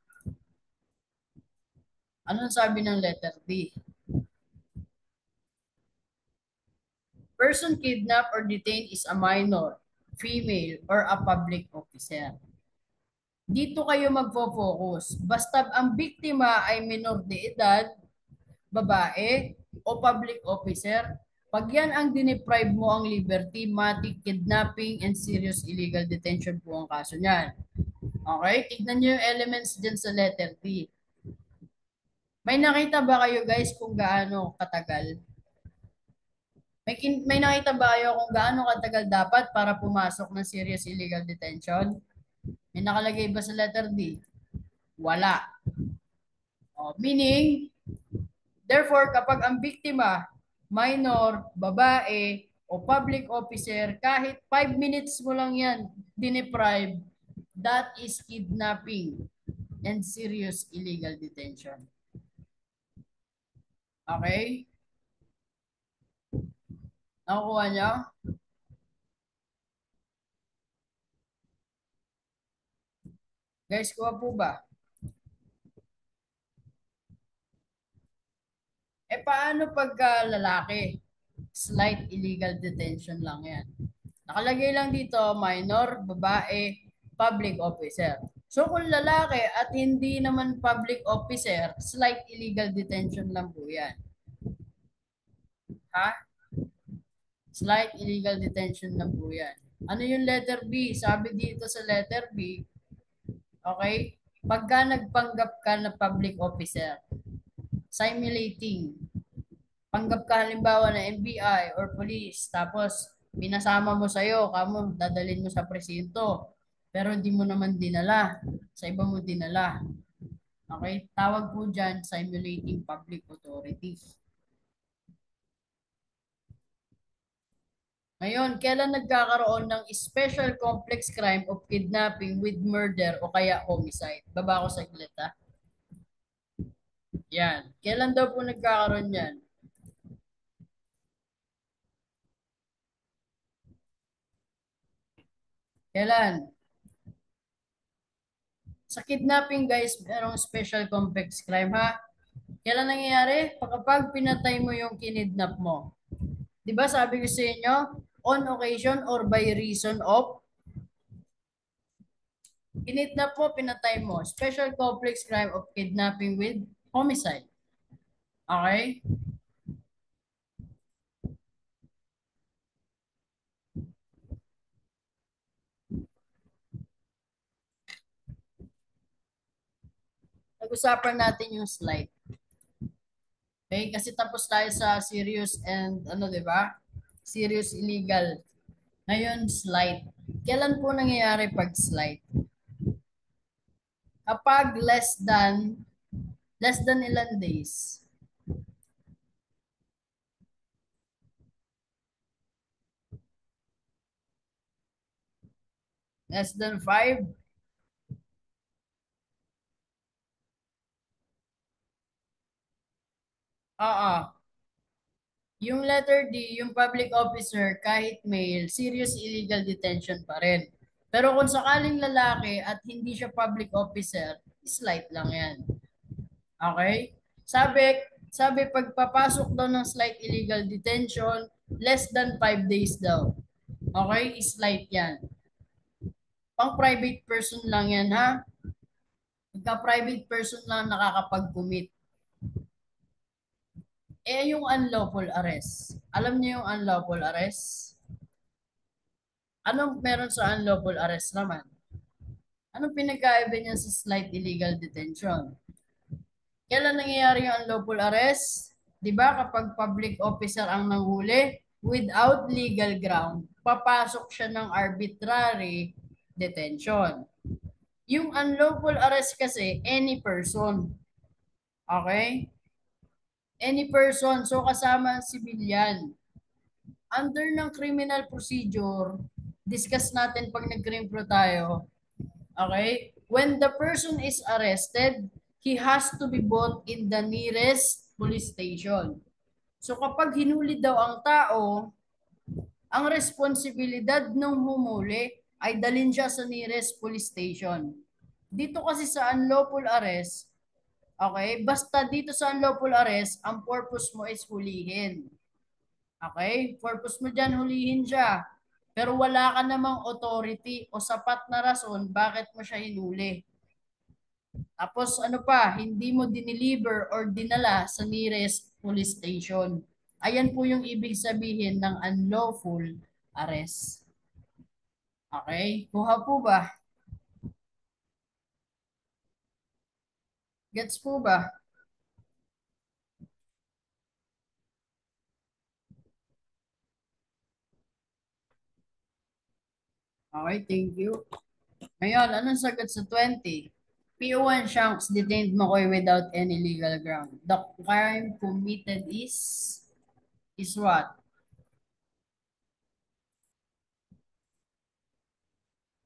Anong sabi ng letter D? Person kidnapped or detained is a minor, female, or a public officer. Dito kayo magfo-focus. Basta ang biktima ay minor de edad, babae, o public officer, pag yan ang dineprive mo ang liberty, matic kidnapping, and serious illegal detention po ang kaso niyan. Okay? Tignan nyo yung elements dyan sa letter D. May nakita ba kayo guys kung gaano katagal? May nakita ba kayo kung gaano katagal dapat para pumasok ng serious illegal detention? May nakalagay ba sa letter D? Wala. Meaning, therefore, kapag ang biktima, minor, babae, o public officer, kahit 5 minutes mo lang yan, dineprive, that is kidnapping and serious illegal detention. Okay? Nakukuha niyo? Guys, kuha po ba? Paano pagka lalaki? Slight illegal detention lang yan. Nakalagay lang dito, minor, babae, public officer. So kung lalaki at hindi naman public officer, slight illegal detention lang po yan. Ha? Slight illegal detention lang po yan. Ano yung letter B? Sabi dito sa letter B, okay, pagka nagpanggap ka na public officer, simulating, panggap ka halimbawa na NBI or police, tapos pinasama mo sa'yo, kamo, dadalhin mo sa presinto, pero hindi mo naman dinala, sa iba mo dinala. Okay, tawag po dyan, simulating public authority. Ngayon, kailan nagkakaroon ng special complex crime of kidnapping with murder o kaya homicide? Baba ko saglit ha. Yan. Kailan daw po nagkakaroon yan? Kailan? Sa kidnapping guys, merong special complex crime ha. Kailan nangyayari? Kapag pinatay mo yung kinidnap mo. 'Di ba sabi ko sa inyo, on occasion or by reason of kinidnap mo, pinatay mo. Special complex crime of kidnapping with homicide. Okay? Nag-usapan natin yung slide. Okay? Kasi tapos tayo sa serious and ano, 'di ba? Serious illegal. Ngayon, slide. Kailan po nangyayari pag slide? Kapag less than ilan days? Less than 5? Oo. Yung letter D, yung public officer, kahit male, serious illegal detention pa rin. Pero kung sakaling lalaki at hindi siya public officer, slight lang yan. Okay? Sabi pagpapasok daw ng slight illegal detention, less than 5 days daw. Okay? Slight yan. Pang private person lang yan ha. Pagka private person lang nakakapag-commit. Yung unlawful arrest. Alam niyo yung unlawful arrest? Anong meron sa unlawful arrest naman? Anong pinagkaiba niya sa slight illegal detention? Kailan nangyayari yung unlawful arrest? Di ba kapag public officer ang nanghuli, without legal ground, papasok siya ng arbitrary detention. Yung unlawful arrest kasi, any person. Okay? Any person. So kasama ang civilian. Under ng criminal procedure, discuss natin pag nag-crime pro tayo, okay? When the person is arrested, he has to be brought in the nearest police station. So kapag hinuli daw ang tao, ang responsibilidad ng humuli ay dalhin siya sa nearest police station. Dito kasi sa unlawful arrest, okay, basta dito sa unlawful arrest, ang purpose mo is hulihin. Okay? Purpose mo dyan, hulihin siya. Pero wala ka namang authority o sapat na rason bakit mo siya hinuli. Tapos ano pa, hindi mo dineliver or dinala sa nearest police station. Ayan po yung ibig sabihin ng unlawful arrest. Okay? Kuha po ba? Gets po ba? Okay, thank you. Ngayon, anong sagot sa 20? PO1 Shanks detained McCoy without any legal ground. The crime committed is what?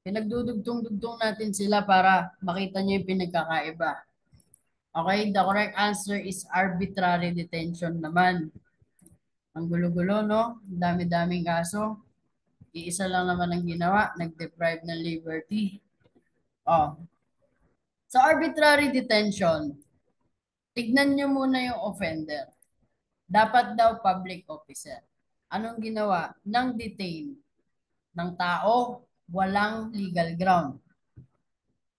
Pinagdudugtong-dugtong natin sila para makita niyo yung pinagkakaiba. Okay, the correct answer is arbitrary detention naman. Ang gulo-gulo, no? Dami-daming kaso. Iisa lang naman ang ginawa, nag-deprive ng liberty. Oh, Sa arbitrary detention, tignan nyo muna yung offender. Dapat daw public officer. Anong ginawa? Nang detain ng tao, walang legal ground.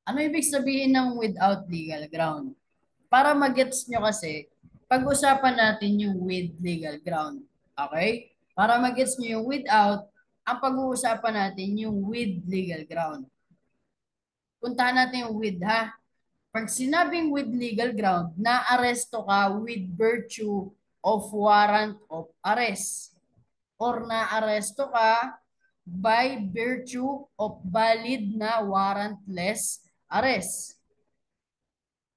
Ano ibig sabihin ng without legal ground? Para magets nyo kasi, pag-usapan natin yung with legal ground. Okay? Para magets nyo yung without, ang pag-uusapan natin yung with legal ground. Puntahan natin yung with ha. Pag sinabing with legal ground, na-aresto ka with virtue of warrant of arrest or na-aresto ka by virtue of valid na warrantless arrest.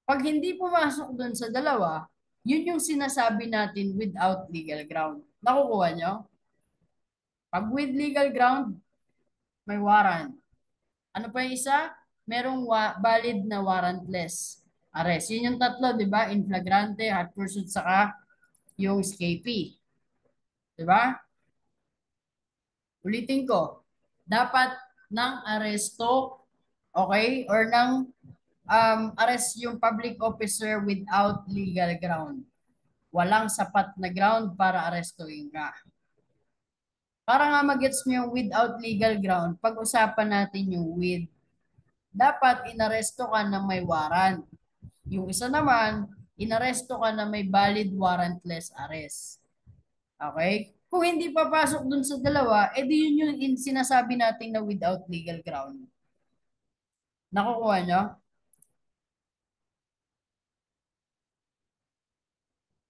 Pag hindi pumasok dun sa dalawa, yun yung sinasabi natin without legal ground. Nakukuha nyo? Pag with legal ground, may warrant. Ano pa yung isa? Merong valid na warrantless arrest. Yun yung tatlo, di ba? In flagrante, hot pursuit, saka yung escapee. Di ba? Ulitin ko. Dapat ng aresto, okay? Or ng arrest yung public officer without legal ground. Walang sapat na ground para arestuin ka. Para nga magets mo yung without legal ground, pag-usapan natin yung with. Dapat inaresto ka na may warrant. Yung isa naman, inaresto ka na may valid warrantless arrest. Okay? Kung hindi papasok dun sa dalawa, edi yun yung sinasabi natin na without legal ground. Nakukuha nyo?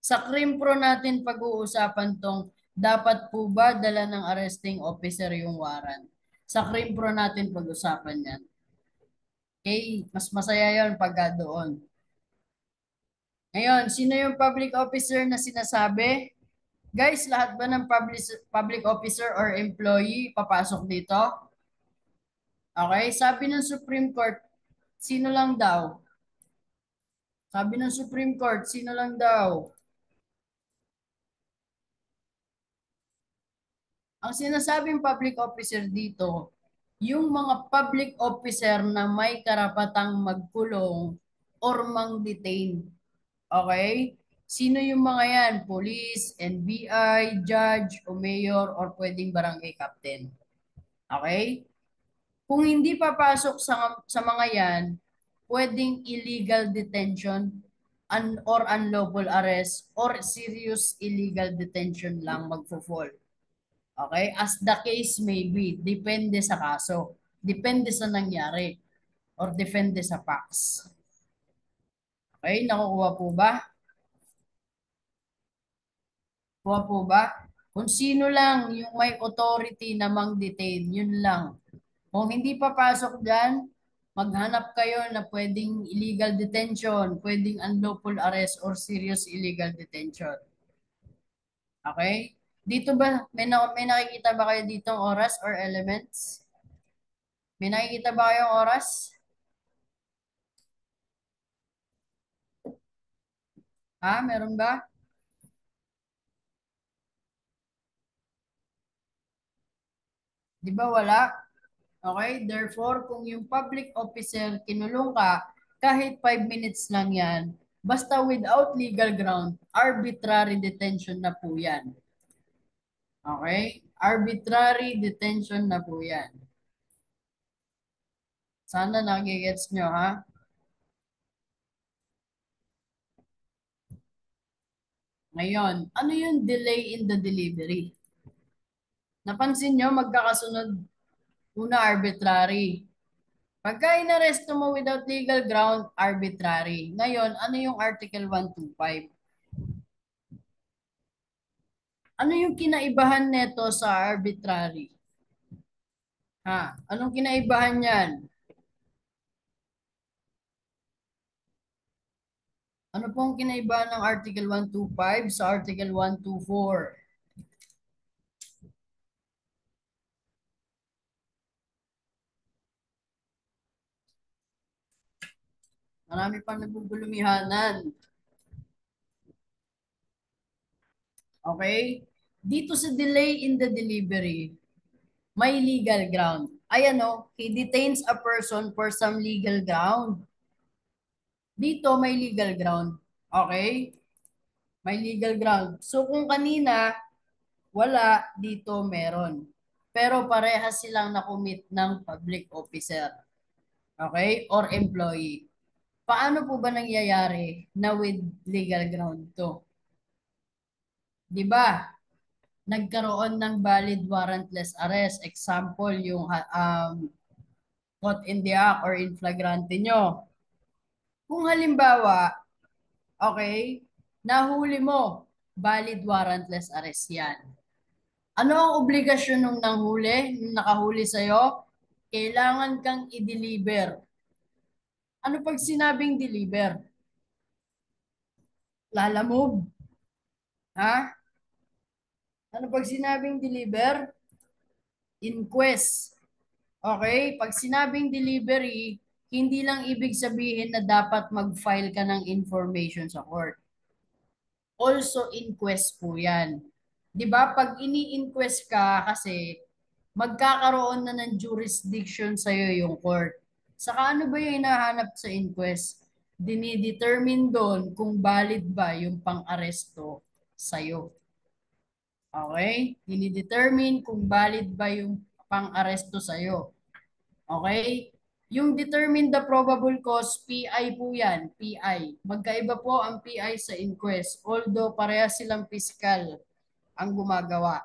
Sa krimpro natin pag-uusapan tong dapat po ba dala ng arresting officer yung warrant. Sa krimpro natin pag-usapan yan. Okay? Mas masaya yon pagka doon. Ngayon, sino yung public officer na sinasabi? Guys, lahat ba ng public officer or employee papasok dito? Okay, sabi ng Supreme Court, sino lang daw? Sabi ng Supreme Court, sino lang daw? Ang sinasabing public officer dito, yung mga public officer na may karapatang magkulong or mang-detain. Okay? Sino yung mga yan? Police, NBI, judge, o mayor, or pwedeng barangay captain. Okay? Kung hindi papasok sa mga yan, pwedeng illegal detention or unlawful arrest or serious illegal detention lang magfo-fall. Okay? As the case may be, depende sa kaso, depende sa nangyari, or depende sa facts. Okay? Nakukuha po ba? Kuha po ba? Kung sino lang yung may authority na mang-detain, yun lang. Kung hindi papasok dyan, maghanap kayo na pwedeng illegal detention, pwedeng unlawful arrest, or serious illegal detention. Okay? Dito ba, may nakikita ba kayo ditong oras or elements? May nakikita ba kayong oras? Ha? Meron ba? Di ba wala? Okay? Therefore, kung yung public officer kinulong ka, kahit 5 minutes lang yan, basta without legal ground, arbitrary detention na po yan. Okay? Arbitrary detention na po yan. Sana nagigets nyo ha? Ngayon, ano yung delay in the delivery? Napansin nyo, magkakasunod. Una, arbitrary. Pagka inaresto mo without legal ground, arbitrary. Ngayon, ano yung Article 125? Ano yung kinaibahan neto sa arbitrary? Ha? Anong kinaibahan yan? Ano pong kinaibahan ng Article 125 sa Article 124? Marami pang nagugulumihanan. Okay? Dito sa delay in the delivery, may legal ground. Ayan o, he detains a person for some legal ground. Dito may legal ground. Okay? May legal ground. So kung kanina wala, dito meron. Pero parehas silang nakumit ng public officer. Okay? Or employee. Paano po ba nangyayari na with legal ground to? Di ba? Nagkaroon ng valid warrantless arrest. Example, yung caught in the act or in flagrante nyo. Kung halimbawa, okay, nahuli mo, valid warrantless arrest yan. Ano ang obligasyon nung nanghuli, nung nakahuli sa'yo? Kailangan kang i-deliver. Ano pag sinabing deliver? Lalamove. Ha? Ano pag sinabing deliver? Inquest. Okay? Pag sinabing delivery, hindi lang ibig sabihin na dapat mag-file ka ng information sa court. Also, inquest po yan. 'Di ba? Pag ini-inquest ka kasi magkakaroon na ng jurisdiction sa iyo yung court. Saka ano ba yung hinahanap sa inquest? Dinidetermine doon kung valid ba yung pang-aresto sa iyo. Okay? Dinidetermine kung valid ba yung pang-aresto sa iyo. Okay? Yung determine the probable cause, PI po yan, PI. Magkaiba po ang PI sa inquest, although parehas silang fiscal ang gumagawa.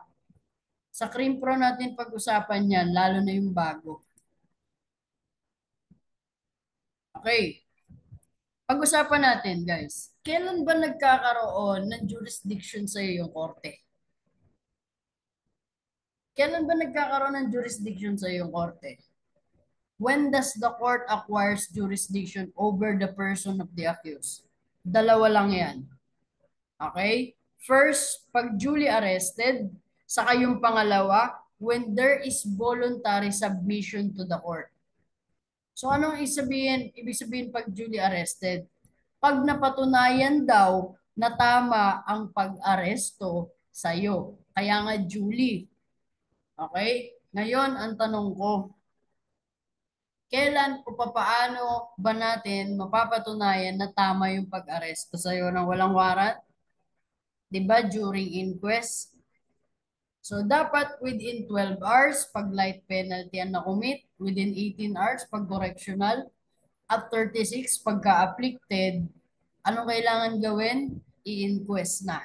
Sa crime pro natin pag-usapan yan, lalo na yung bago. Okay, pag-usapan natin guys. Kailan ba nagkakaroon ng jurisdiction sa iyo yung korte? Kailan ba nagkakaroon ng jurisdiction sa iyo yung korte? When does the court acquires jurisdiction over the person of the accused? Dalawa lang yan. Okay? First, pag duly arrested, saka yung pangalawa, when there is voluntary submission to the court. So anong ibig sabihin pag duly arrested? Pag napatunayan daw na tama ang pag-aresto sa iyo. Kaya nga duly. Okay? Ngayon, ang tanong ko, kailan o papaano ba natin mapapatunayan na tama yung pag-aresto sa iyo ng walang warrant? 'Di ba during inquest? So dapat within 12 hours pag light penalty ang nakumit, within 18 hours pag correctional, at 36 pagka afflicted, anong kailangan gawin? I-inquest na.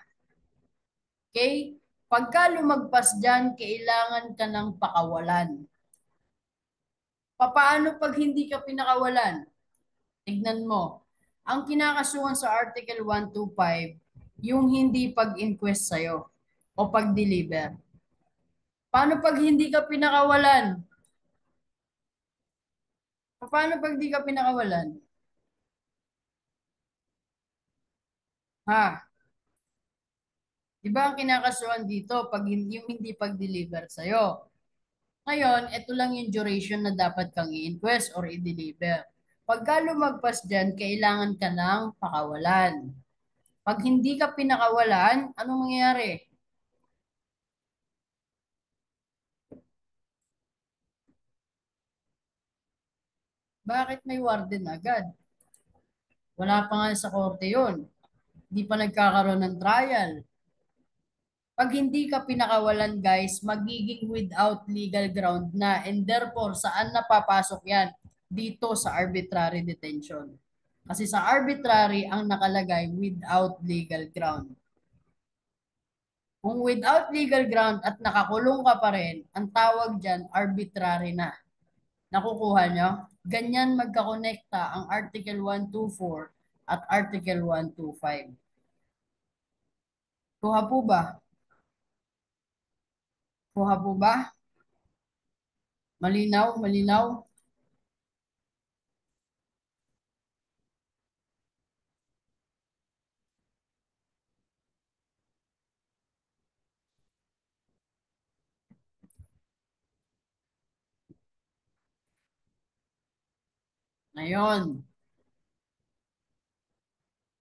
Okay? Pagka lumagpas dyan, kailangan ka ng pakawalan. Paano pag hindi ka pinakawalan? Tignan mo. Ang kinakasuhan sa Article 125, yung hindi pag-inquest sa'yo o pag-deliver. Paano pag hindi ka pinakawalan? Paano pag di ka pinakawalan? Ha? Di ba ang kinakasuhan dito pag yung hindi pag-deliver sa'yo? Ngayon, ito lang yung duration na dapat kang i-inquest or i-deliver. Pagka lumagpas dyan, kailangan ka ng pakawalan. Pag hindi ka pinakawalan, anong mangyayari? Bakit may warden agad? Wala pa nga sa korte yun. Hindi pa nagkakaroon ng trial. Pag hindi ka pinakawalan guys, magiging without legal ground na and therefore saan napapasok yan? Dito sa arbitrary detention. Kasi sa arbitrary ang nakalagay without legal ground. Kung without legal ground at nakakulong ka pa rin, ang tawag dyan arbitrary na. Nakukuha nyo? Ganyan magkakonekta ang Article 124 at Article 125. Kuha po ba? Kuha po ba? Malinaw? Malinaw? Ngayon,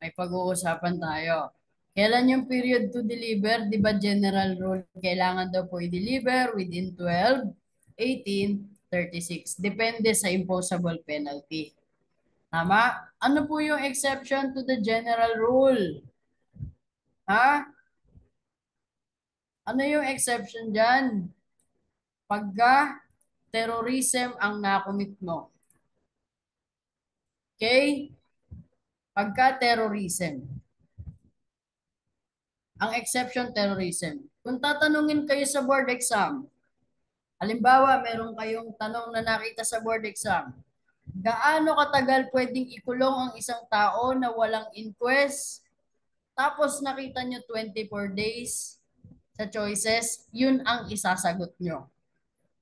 may pag-uusapan tayo. Kailan yung period to deliver? Di ba general rule, kailangan daw po i-deliver within 12, 18, 36. Depende sa imposable penalty. Tama? Ano po yung exception to the general rule? Ha? Ano yung exception dyan? Pagka terrorism ang nakumit mo. Okay? Pagka terrorism. Ang exception, terrorism. Kung tatanungin kayo sa board exam, halimbawa, meron kayong tanong na nakita sa board exam, gaano katagal pwedeng ikulong ang isang tao na walang inquest? Tapos nakita nyo 24 days sa choices, yun ang isasagot nyo.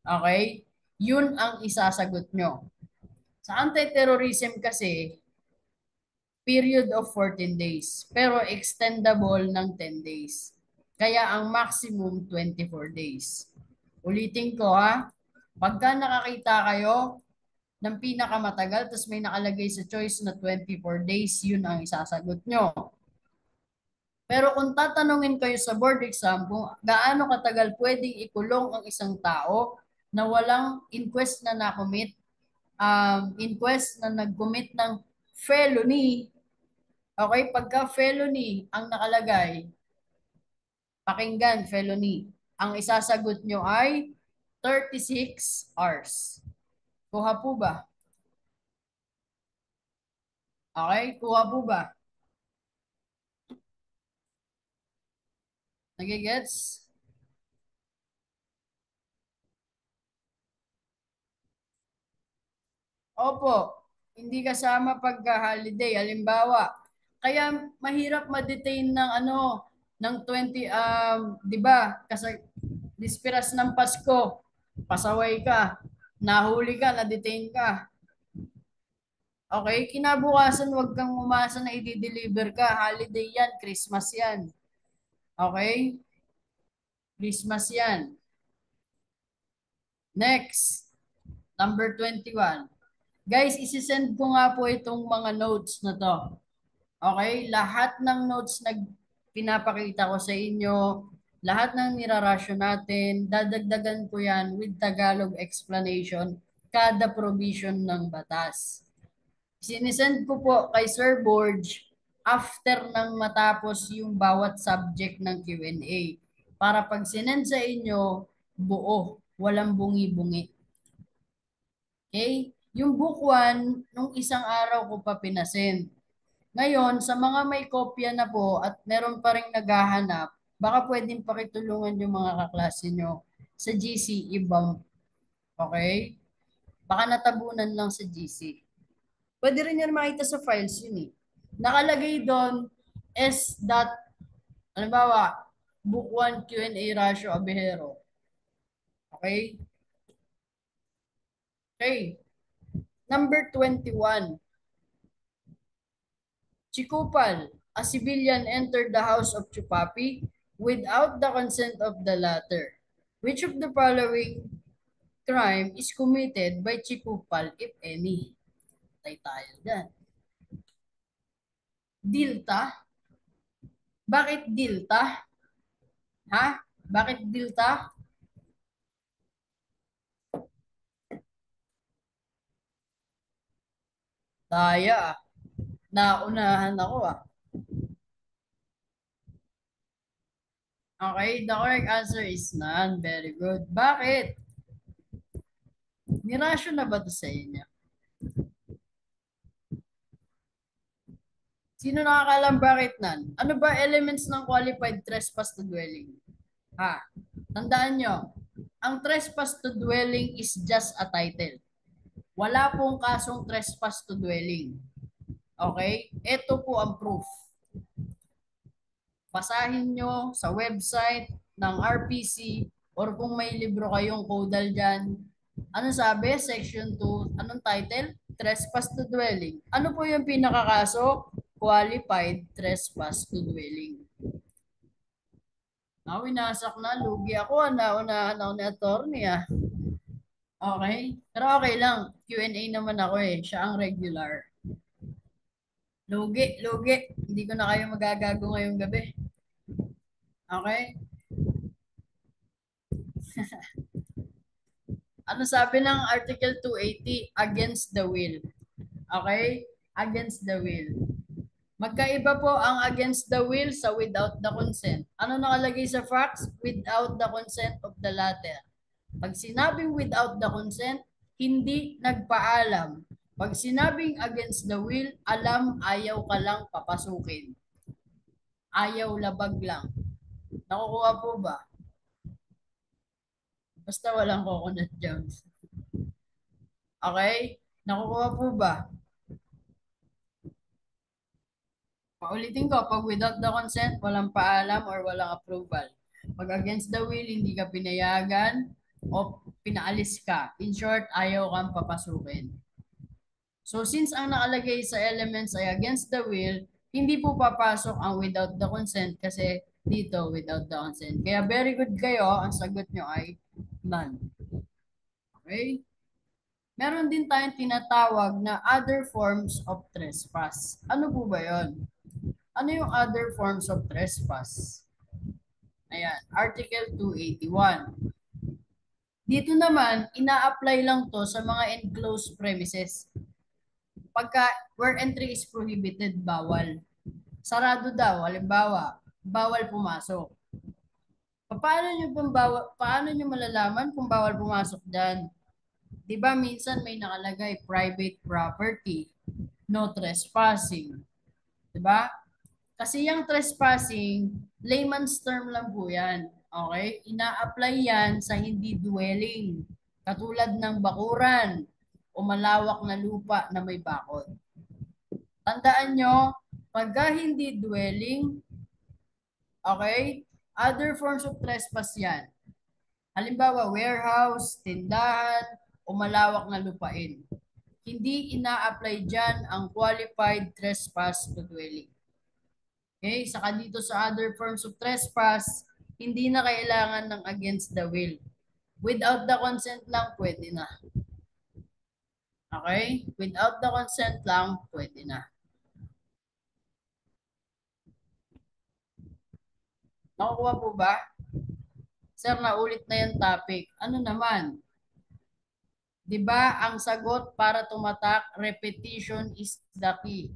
Okay? Yun ang isasagot nyo. Sa anti-terrorism kasi, period of 14 days, pero extendable ng 10 days. Kaya ang maximum 24 days. Ulitin ko ha, pagka nakakita kayo ng pinakamatagal, tapos may nakalagay sa choice na 24 days, yun ang isasagot nyo. Pero kung tatanungin kayo sa board exam kung gaano katagal pwedeng ikulong ang isang tao na walang inquest na nakomit, inquest na nag-commit ng felony, okay, pagka felony ang nakalagay, pakinggan, felony, ang isasagot nyo ay 36 hours. Kuha po ba? Okay, kuha po ba? Nagigets? Opo, hindi kasama pagka-holiday. Halimbawa, kaya mahirap ma-detain ng ano, ng 20, 'di ba? Kasi dispiras ng Pasko, pasaway ka, nahuli ka, na-detain ka. Okay, kinabukasan wag kang umasa na i-deliver ka. Holiday yan, Christmas yan. Okay? Christmas yan. Next, number 21. Guys, isisend ko nga po itong mga notes na to. Okay? Lahat ng notes na pinapakita ko sa inyo, lahat ng nirarasyo natin, dadagdagan ko yan with Tagalog explanation, kada provision ng batas. Sinisend ko po kay Sir Borge after nang matapos yung bawat subject ng Q&A. Para pag sinend sa inyo, buo, walang bungi-bungi. Okay? Yung book 1, nung isang araw ko pa pinasend. Ngayon, sa mga may kopya na po at meron pa rin naghahanap, baka pwedeng pakitulungan yung mga kaklase nyo sa GC ibang, okay? Baka natabunan lang sa GC. Pwede rin yan makita sa files yun eh. Nakalagay doon S. Dot, halimbawa, book 1 Q&A ratio Abejero. Okay? Okay. Number 21. Chikupal, a civilian entered the house of Chupapi without the consent of the latter. Which of the following crime is committed by Chikupal, if any? Tay tayo dyan. Dilta? Bakit Dilta? Ha? Bakit Dilta? Daya ah. Naunahan ako ah. Okay, the correct answer is none. Very good. Bakit? Nirasyo na ba to sa inyo? Sino nakakalam bakit nan? Ano ba elements ng qualified trespass to dwelling? Ha? Tandaan nyo, ang trespass to dwelling is just a title. Wala pong kasong trespass to dwelling. Okay? Ito po ang proof. Basahin nyo sa website ng RPC or kung may libro kayong caudal dyan. Ano sabi? Section 2. Anong title? Trespass to dwelling. Ano po yung pinakakaso? Qualified trespass to dwelling. Winasak na. Lugi ako. Naunahan ako ni attorney ah. Okay? Pero okay lang. Q&A naman ako eh. Siya ang regular. Lugi, lugi. Hindi ko na kayo magagago ngayong gabi. Okay? Ano sabi ng Article 280? Against the will. Okay? against the will. Magkaiba po ang against the will sa without the consent. Ano nakalagay sa facts? Without the consent of the latter. Pag sinabing without the consent, hindi nagpaalam. Pag sinabing against the will, alam, ayaw ka lang papasukin. Ayaw labag lang. Nakukuha po ba? Basta walang coconut jams. Okay? Nakukuha po ba? Paulitin ko, pag without the consent, walang paalam or walang approval. Pag against the will, hindi ka pinayagan o pinaalis ka. In short, ayaw kang papasukin. So since ang nakalagay sa elements ay against the will, hindi po papasok ang without the consent kasi dito without the consent. Kaya very good kayo, ang sagot nyo ay none. Okay? Meron din tayong tinatawag na other forms of trespass. Ano po ba yon? Ano yung other forms of trespass? Ayan, Article 281. Dito naman, ina-apply lang to sa mga enclosed premises. Pagka where entry is prohibited, bawal. Sarado daw, halimbawa, bawal pumasok. Paano nyo malalaman kung bawal pumasok dyan? Di ba minsan may nakalagay private property, no trespassing. Di ba? Kasi yung trespassing, layman's term lang po yan. Okay? Ina-apply yan sa hindi dwelling. Katulad ng bakuran o malawak na lupa na may bakod. Tandaan nyo, pagka hindi dwelling, okay, other forms of trespass yan. Halimbawa, warehouse, tindahan, o malawak na lupain. Hindi ina-apply dyan ang qualified trespass to dwelling. Okay, saka dito sa other forms of trespass, hindi na kailangan ng against the will. Without the consent lang, pwede na. Okay? Without the consent lang, pwede na. Nakukuha po ba? Sir, naulit na yung topic. Ano naman? 'Di ba ang sagot para tumatak, repetition is the key.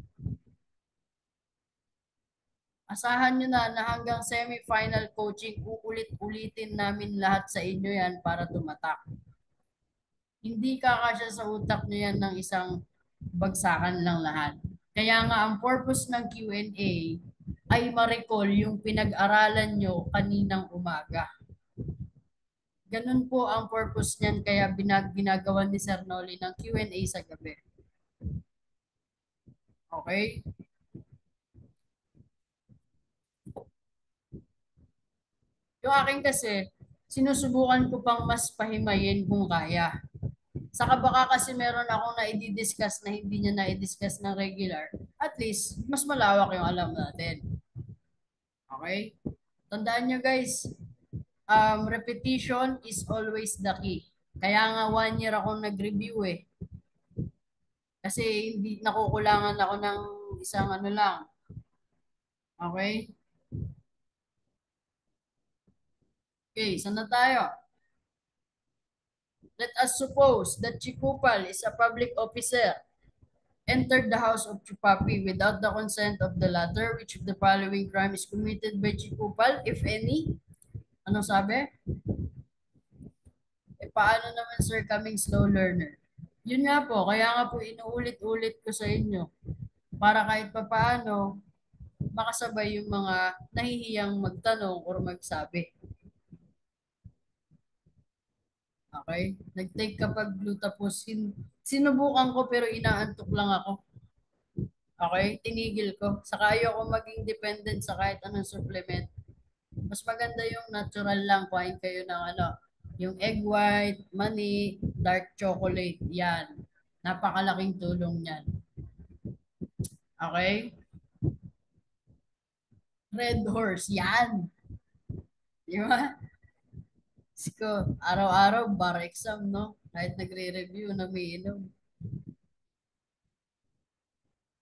Asahan nyo na hanggang semi-final coaching, uulit-ulitin namin lahat sa inyo yan para tumatak. Hindi kakasya sa utak nyo yan ng isang bagsakan lang lahat. Kaya nga ang purpose ng Q&A ay ma-recall yung pinag-aralan nyo kaninang umaga. Ganun po ang purpose niyan kaya ginagawa ni Sir Noli ng Q&A sa gabi. Okay? Yung akin kasi, sinusubukan ko pang mas pahimayin kung kaya. Saka baka kasi meron akong na-i-discuss na hindi niya na-i-discuss ng regular. At least, mas malawak yung alam natin. Okay? Tandaan nyo guys, repetition is always the key. Kaya nga 1 year akong nag-review eh. Kasi hindi nakukulangan ako ng isang ano lang. Okay? Okay, saan na tayo? Let us suppose that Chikupal is a public officer, entered the house of Chupapi without the consent of the latter. Which of the following crime is committed by Chikupal, if any? Ano sabi? Paano naman sir kaming slow learner? Yun nga po, kaya nga po inuulit-ulit ko sa inyo para kahit papaano makasabay yung mga nahihiyang magtanong or magsabi. Okay? Nag-take kapag glutapos. Sinubukan ko pero inaantok lang ako. Okay? Tinigil ko. Saka ayoko maging dependent sa kahit anong supplement. Mas maganda yung natural lang. Kuhain kayo ng ano, yung egg white, mani, dark chocolate. Yan. Napakalaking tulong yan. Okay? Red horse. Yan. Di ba? Siko, araw-araw bar exam, no? Kahit nagre-review, namiinom.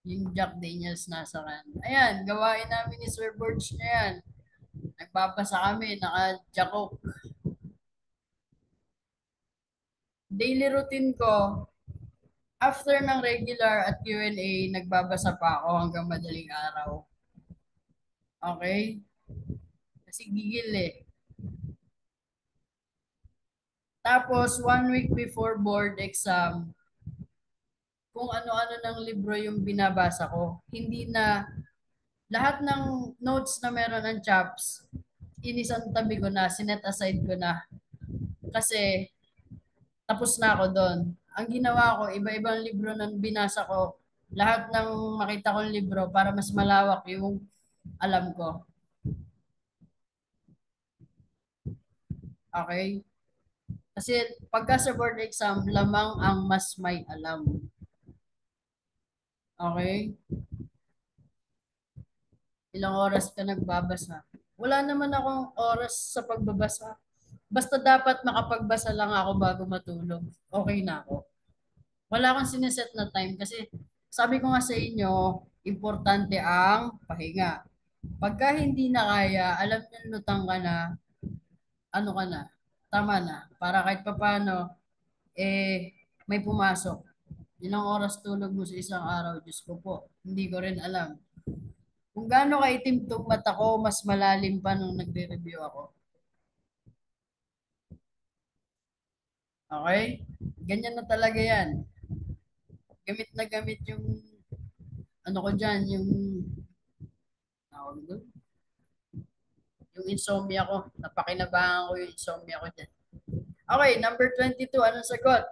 Yung Jack Daniels nasa kan. Ayan, gawain namin ni Sir Burge na yan. Nagpapasa kami, naka-jakok. Daily routine ko, After ng regular at Q&A, nagbabasa pa ako hanggang madaling araw. Okay? Kasi gigil eh. Tapos, 1 week before board exam, kung ano-ano ng libro yung binabasa ko. Hindi na, lahat ng notes na meron ng chaps, inisang tabi ko na, sinet aside ko na. Kasi, tapos na ako doon. Ang ginawa ko, iba-ibang libro na binasa ko, lahat ng makita kong libro para mas malawak yung alam ko. Okay? Kasi pagka sa board exam, lamang ang mas may alam. Okay? Ilang oras ka nagbabasa? Wala naman akong oras sa pagbabasa. Basta dapat makapagbasa lang ako bago matulog. Okay na ako. Wala akong sineset na time kasi sabi ko nga sa inyo, importante ang pahinga. Pagka hindi na kaya, alam niyo lutang ka na, ano ka na, tama na. Para kahit papano, may pumasok. Ilang oras tulog mo sa isang araw, Diyos ko po. Hindi ko rin alam. Kung gaano kaitim tong mata ko, mas malalim pa nung nagre-review ako. Okay? Ganyan na talaga yan. Gamit na gamit yung, ano ko dyan, yung, tawag doon, yung insomnia ko. Napakinabangan ko yung insomnia ko dyan. Okay, number 22, anong sagot?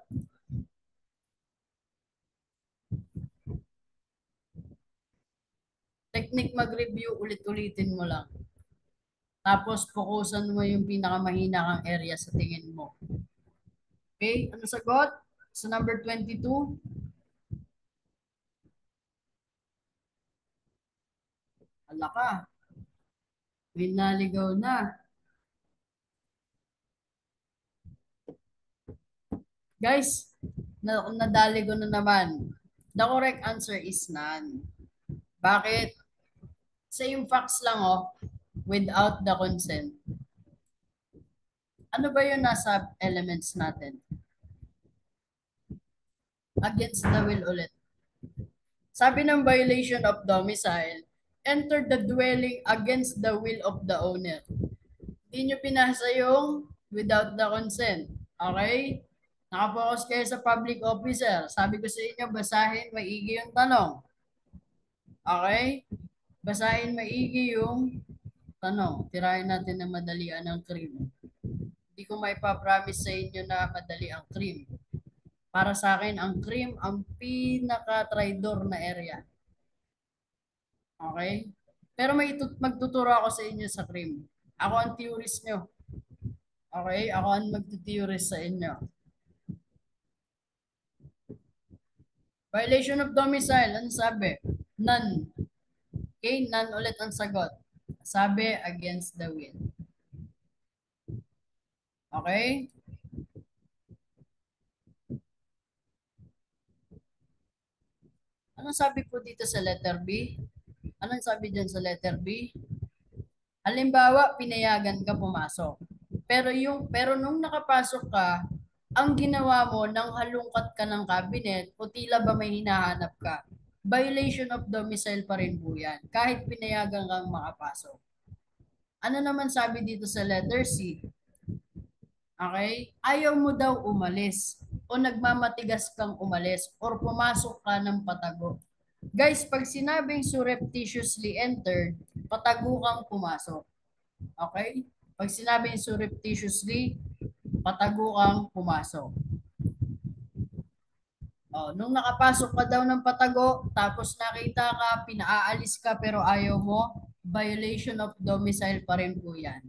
Technique mag-review, ulit-ulitin mo lang. Tapos, fokusan mo yung pinakamahina kang area sa tingin mo. Okay, ano sagot? Sa number 22, ala ka, may naligaw na. Guys, nadali ko na naman. The correct answer is none. Bakit? Same facts lang oh, without the consent. Ano ba yung nasa elements natin? Against the will ulit. Sabi ng violation of domicile, enter the dwelling against the will of the owner. Hindi nyo pinasa yung without the consent. Okay? Nakapokus kayo sa public officer. Sabi ko sa inyo, basahin maigi yung tanong. Okay? Basahin maigi yung tanong. Tirahin natin na madalian ang cream. Hindi ko may pa-promise sa inyo na madali ang cream. Para sa akin, ang cream ang pinaka-tridor na area. Okay? Pero magtuturo ako sa inyo sa cream. Ako ang theorist nyo. Okay? Ako ang magtuteorist sa inyo. Violation of domicile. Ano sabi? None. Okay? None ulit ang sagot. Sabi, against the will. Okay? Anong sabi po dito sa letter B? Anong sabi dyan sa letter B? Halimbawa, pinayagan ka pumasok. Pero nung nakapasok ka, ang ginawa mo nang halungkat ka ng cabinet o tila ba may hinahanap ka, violation of domicile pa rin po yan, kahit pinayagan kang makapasok. Ano naman sabi dito sa letter C? Okay? Ayaw mo daw umalis o nagmamatigas kang umalis or pumasok ka ng patago. Guys, pag sinabing surreptitiously entered, patago kang pumasok. Okay? Pag sinabing surreptitiously, patago kang pumasok. Oh, nung nakapasok ka daw ng patago, tapos nakita ka, pinaalis ka pero ayaw mo, violation of domicile pa rin po yan.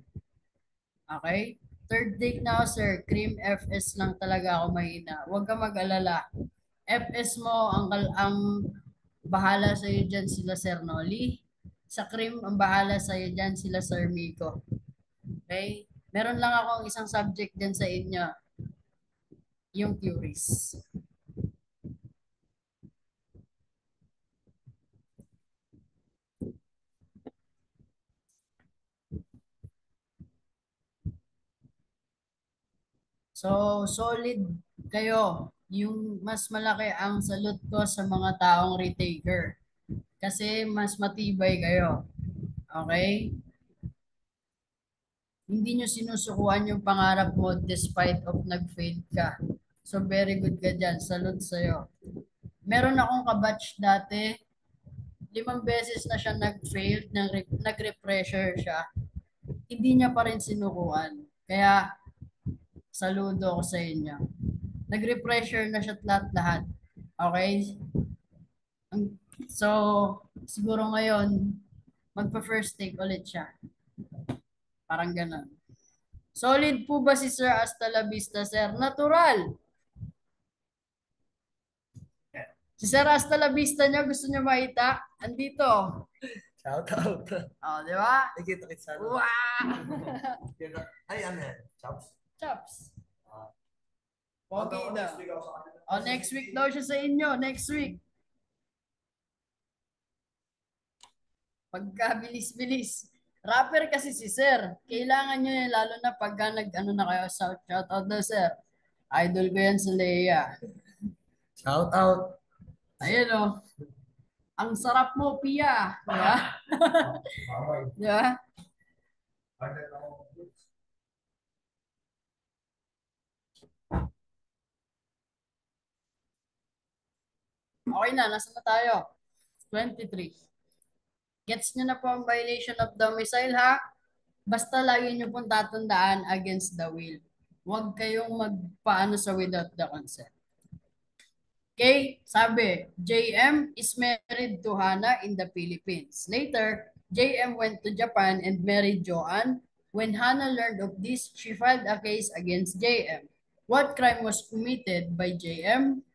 Okay? Third take na ako, sir. Cream FS lang talaga ako mahina. Huwag ka mag-alala. FS mo, ang bahala sa iyo dyan sila Sir Noli. Sa cream, ang bahala sa iyo dyan sila Sir Miko. Okay? Meron lang akong isang subject dyan sa inyo, yung theories. So, solid kayo. yung mas malaki ang salute ko sa mga taong retaker. Kasi mas matibay kayo. Okay? Hindi nyo sinusukuan yung pangarap mo despite of nag-fail ka. So very good ka dyan. Salute sa'yo. Meron akong kabatch dati, 5 beses na siya nag-fail, nag-repressure siya. Hindi niya pa rin sinukuan. Kaya saludo ko sa inyo. Nag-repressure na siya lahat-lahat. Okay? So, siguro ngayon, magpa-first take ulit siya. Parang ganun. Solid po ba si Sir hasta la vista, sir? Natural. Si Sir hasta la vista niya, gusto niya makita? Andito. Shout out. Oh, di ba? Nakikita kita sana. Wow! Ay, ano yan? Chops? Chops. Ah. Pogi Next daw. week ako sa kanila. Oh, next week daw siya sa inyo. Next week. Pagka-bilis-bilis. Rapper kasi si Sir. Kailangan nyo yan, lalo na pagka nag-ano na kayo. Shout out daw, Sir. Idol ko yan sa Leia. Shout out. Ayun o. Ang sarap mo, Pia. Di ba? Di ba? Okay na, nasa na tayo? 23. Gets nyo na po ang violation of domicile, ha? Basta lagi nyo pong tatandaan against the will. Huwag kayong magpaano sa without the consent. Okay, sabi, JM is married to Hana in the Philippines. Later, JM went to Japan and married Joanne. When Hana learned of this, she filed a case against JM. What crime was committed by JM?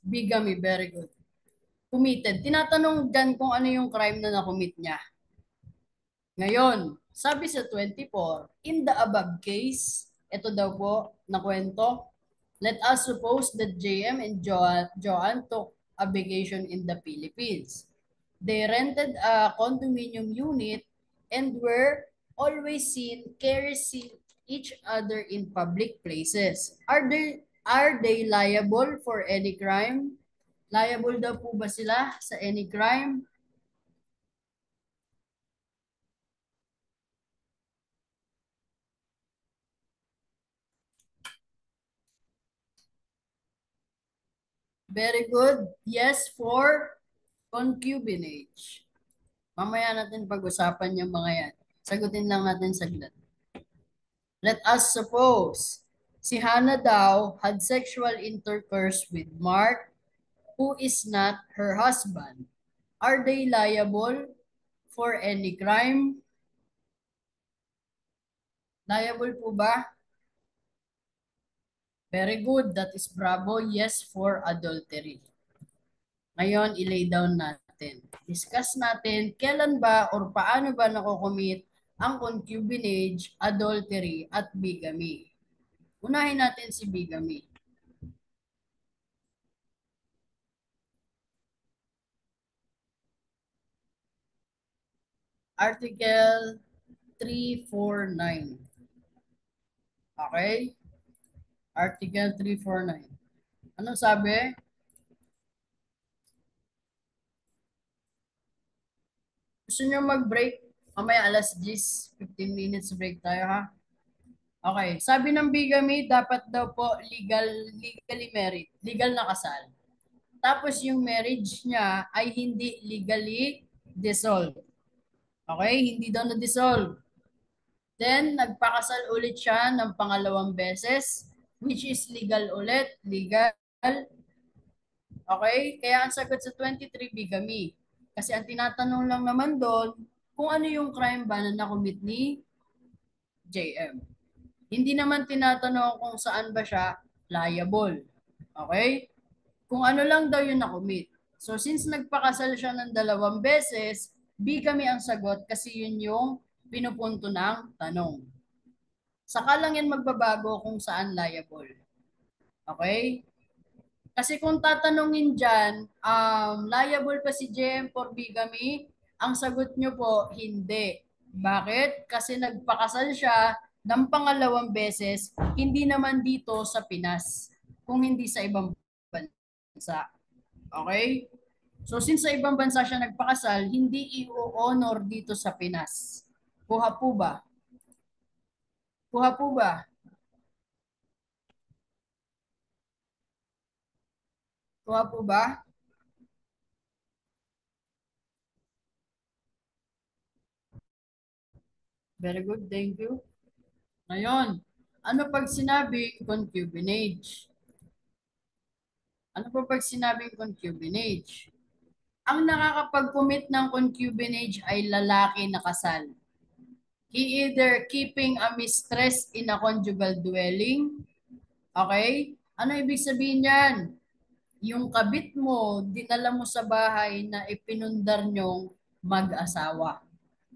Bigamy, very good. Committed. Tinatanong dyan kung ano yung crime na nakomit niya. Ngayon, sabi sa 24, in the above case, ito daw po na kwento, let us suppose that JM and Joanne took a vacation in the Philippines. They rented a condominium unit and were always seen caressing each other in public places. Are they liable for any crime? Liable daw po ba sila sa any crime? Very good. Yes for concubinage. Mamaya natin pag-usapan yung mga yan. Sagutin lang natin saglit. Let us suppose si Hannah daw had sexual intercourse with Mark who is not her husband. Are they liable for any crime? Liable po ba? Very good. That is bravo. Yes for adultery. Ngayon, i-lay down natin. Discuss natin kailan ba or paano ba nakocommit ang concubinage, adultery, at bigamy. Unahin natin si bigamy. Article 349. Okay? Article 349. Anong sabi? Gusto nyo mag-break? Mamaya alas 10, 15 minutes break tayo, ha? Okay. Sabi ng bigamy, dapat daw po legally married. Legal na kasal. Tapos yung marriage niya ay hindi legally dissolved. Okay? Hindi daw na-dissolve. Then, nagpakasal ulit siya ng pangalawang beses, which is legal ulit. Legal. Okay? Kaya ang sagot sa 23, bigamy. Kasi ang tinatanong lang naman doon, kung ano yung crime ba na nakomit ni JM. Hindi naman tinatanong kung saan ba siya liable. Okay? Kung ano lang daw yung nakomit. So since nagpakasal siya ng 2 beses, bigamy ang sagot kasi yun yung pinupunto ng tanong. Saka lang yan magbabago kung saan liable. Okay? Kasi kung tatanungin dyan, liable pa si JM for bigamy? Ang sagot nyo po, hindi. Bakit? Kasi nagpakasal siya ng pangalawang beses, hindi naman dito sa Pinas, kung hindi sa ibang bansa. Okay? So since sa ibang bansa siya nagpakasal, hindi i-honor dito sa Pinas. Kuha po ba? Kuha po ba? Kuha po ba? Very good, thank you. Ngayon, ano pag sinabing concubinage? Ano po pag sinabing concubinage? Ang nakakapag-commit ng concubinage ay lalaki na kasal. He either keeping a mistress in a conjugal dwelling. Okay? Ano ibig sabihin yan? Yung kabit mo, dinala mo sa bahay na ipinundar nyong mag-asawa.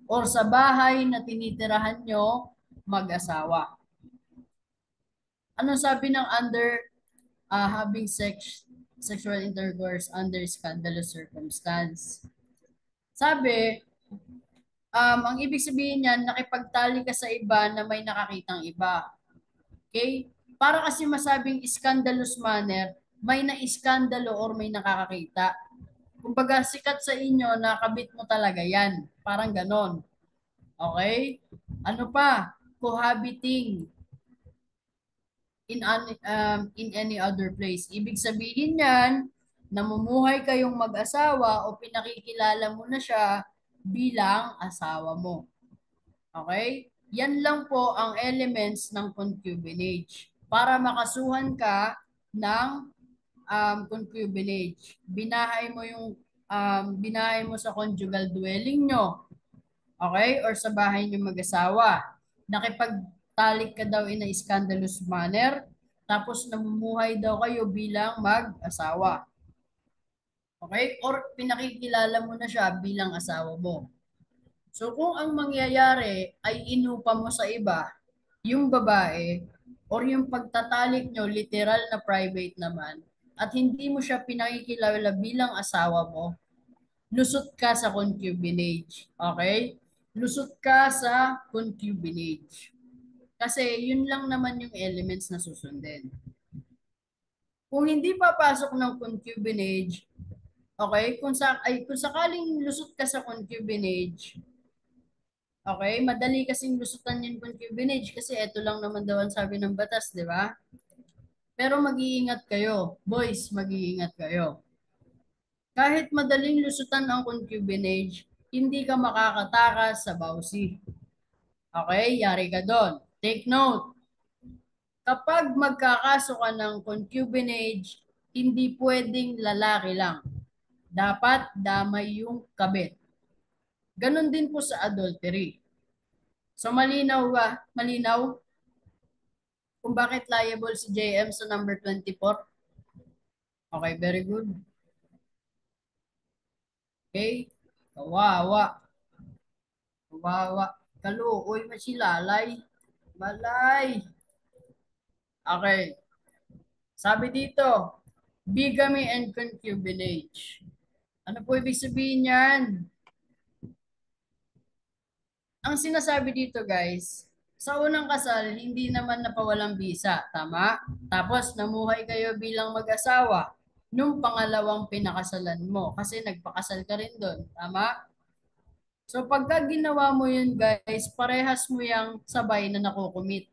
Or sa bahay na tinitirahan nyo, mag-asawa. Ano sabi ng under having sexual intercourse under scandalous circumstance? Sabi, ang ibig sabihin niyan, nakipagtali ka sa iba na may nakakitang iba. Okay? Para kasi masabing scandalous manner, may na-iskandalo or may nakakakita. Kumbaga, sikat sa inyo na kabit mo talaga yan. Parang ganon. Okay? Ano pa? Cohabiting in any other place. Ibig sabihin yan, namumuhay kayong mag-asawa o pinakikilala mo na siya bilang asawa mo. Okay? Yan lang po ang elements ng concubinage. Para makasuhan ka ng concubinage. Binahay mo sa conjugal dwelling nyo. Okay? Or sa bahay nyo mag-asawa. Nakipagtalik ka daw in a scandalous manner. Tapos namumuhay daw kayo bilang mag-asawa. Okay? Or pinakikilala mo na siya bilang asawa mo. So kung ang mangyayari ay inupa mo sa iba, yung babae, or yung pagtatalik nyo, literal na private naman, at hindi mo siya pinakikilala bilang asawa mo, lusot ka sa concubinage. Okay? Lusot ka sa concubinage. Kasi yun lang naman yung elements na susundin. Kung hindi papasok ng concubinage, okay, kung sakaling lusot ka sa concubinage, okay, madali kasing lusutan yung concubinage kasi ito lang naman daw ang sabi ng batas, di ba? Pero mag-iingat kayo. Boys, mag-iingat kayo. Kahit madaling lusutan ang concubinage, hindi ka makakatakas sa bawsi. Okay, yari ka doon. Take note, kapag magkakaso ka ng concubinage, hindi pwedeng lalaki lang. Dapat damay yung kabit. Ganon din po sa adultery. So malinaw ba? Malinaw kung bakit liable si JM sa number 24? Okay, very good. Okay. Kawawa. Kawawa. Kaluoy masilalay. Malay. Okay. Sabi dito, bigamy and concubinage. Ano po ibig sabihin yan? Ang sinasabi dito guys, sa unang kasal, hindi naman napawalang bisa. Tama? Tapos namuhay kayo bilang mag-asawa nung pangalawang pinakasalan mo. Kasi nagpakasal ka rin doon. Tama? So pagka ginawa mo yun guys, parehas mo yung sabay na nakukumit.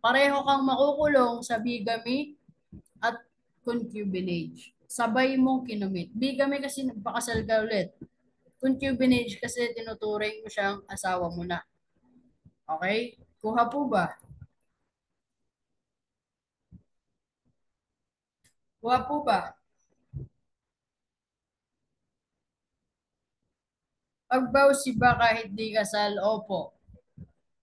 Pareho kang makukulong sa bigamy at concubinage. Sabay mong kinumit. Bigamy kasi nagpakasal ka ulit. Concubinage kasi tinuturing mo siyang asawa mo na. Okay? Kuha po ba? Kuha po ba? Pagbawsi ba kahit di kasal? Opo.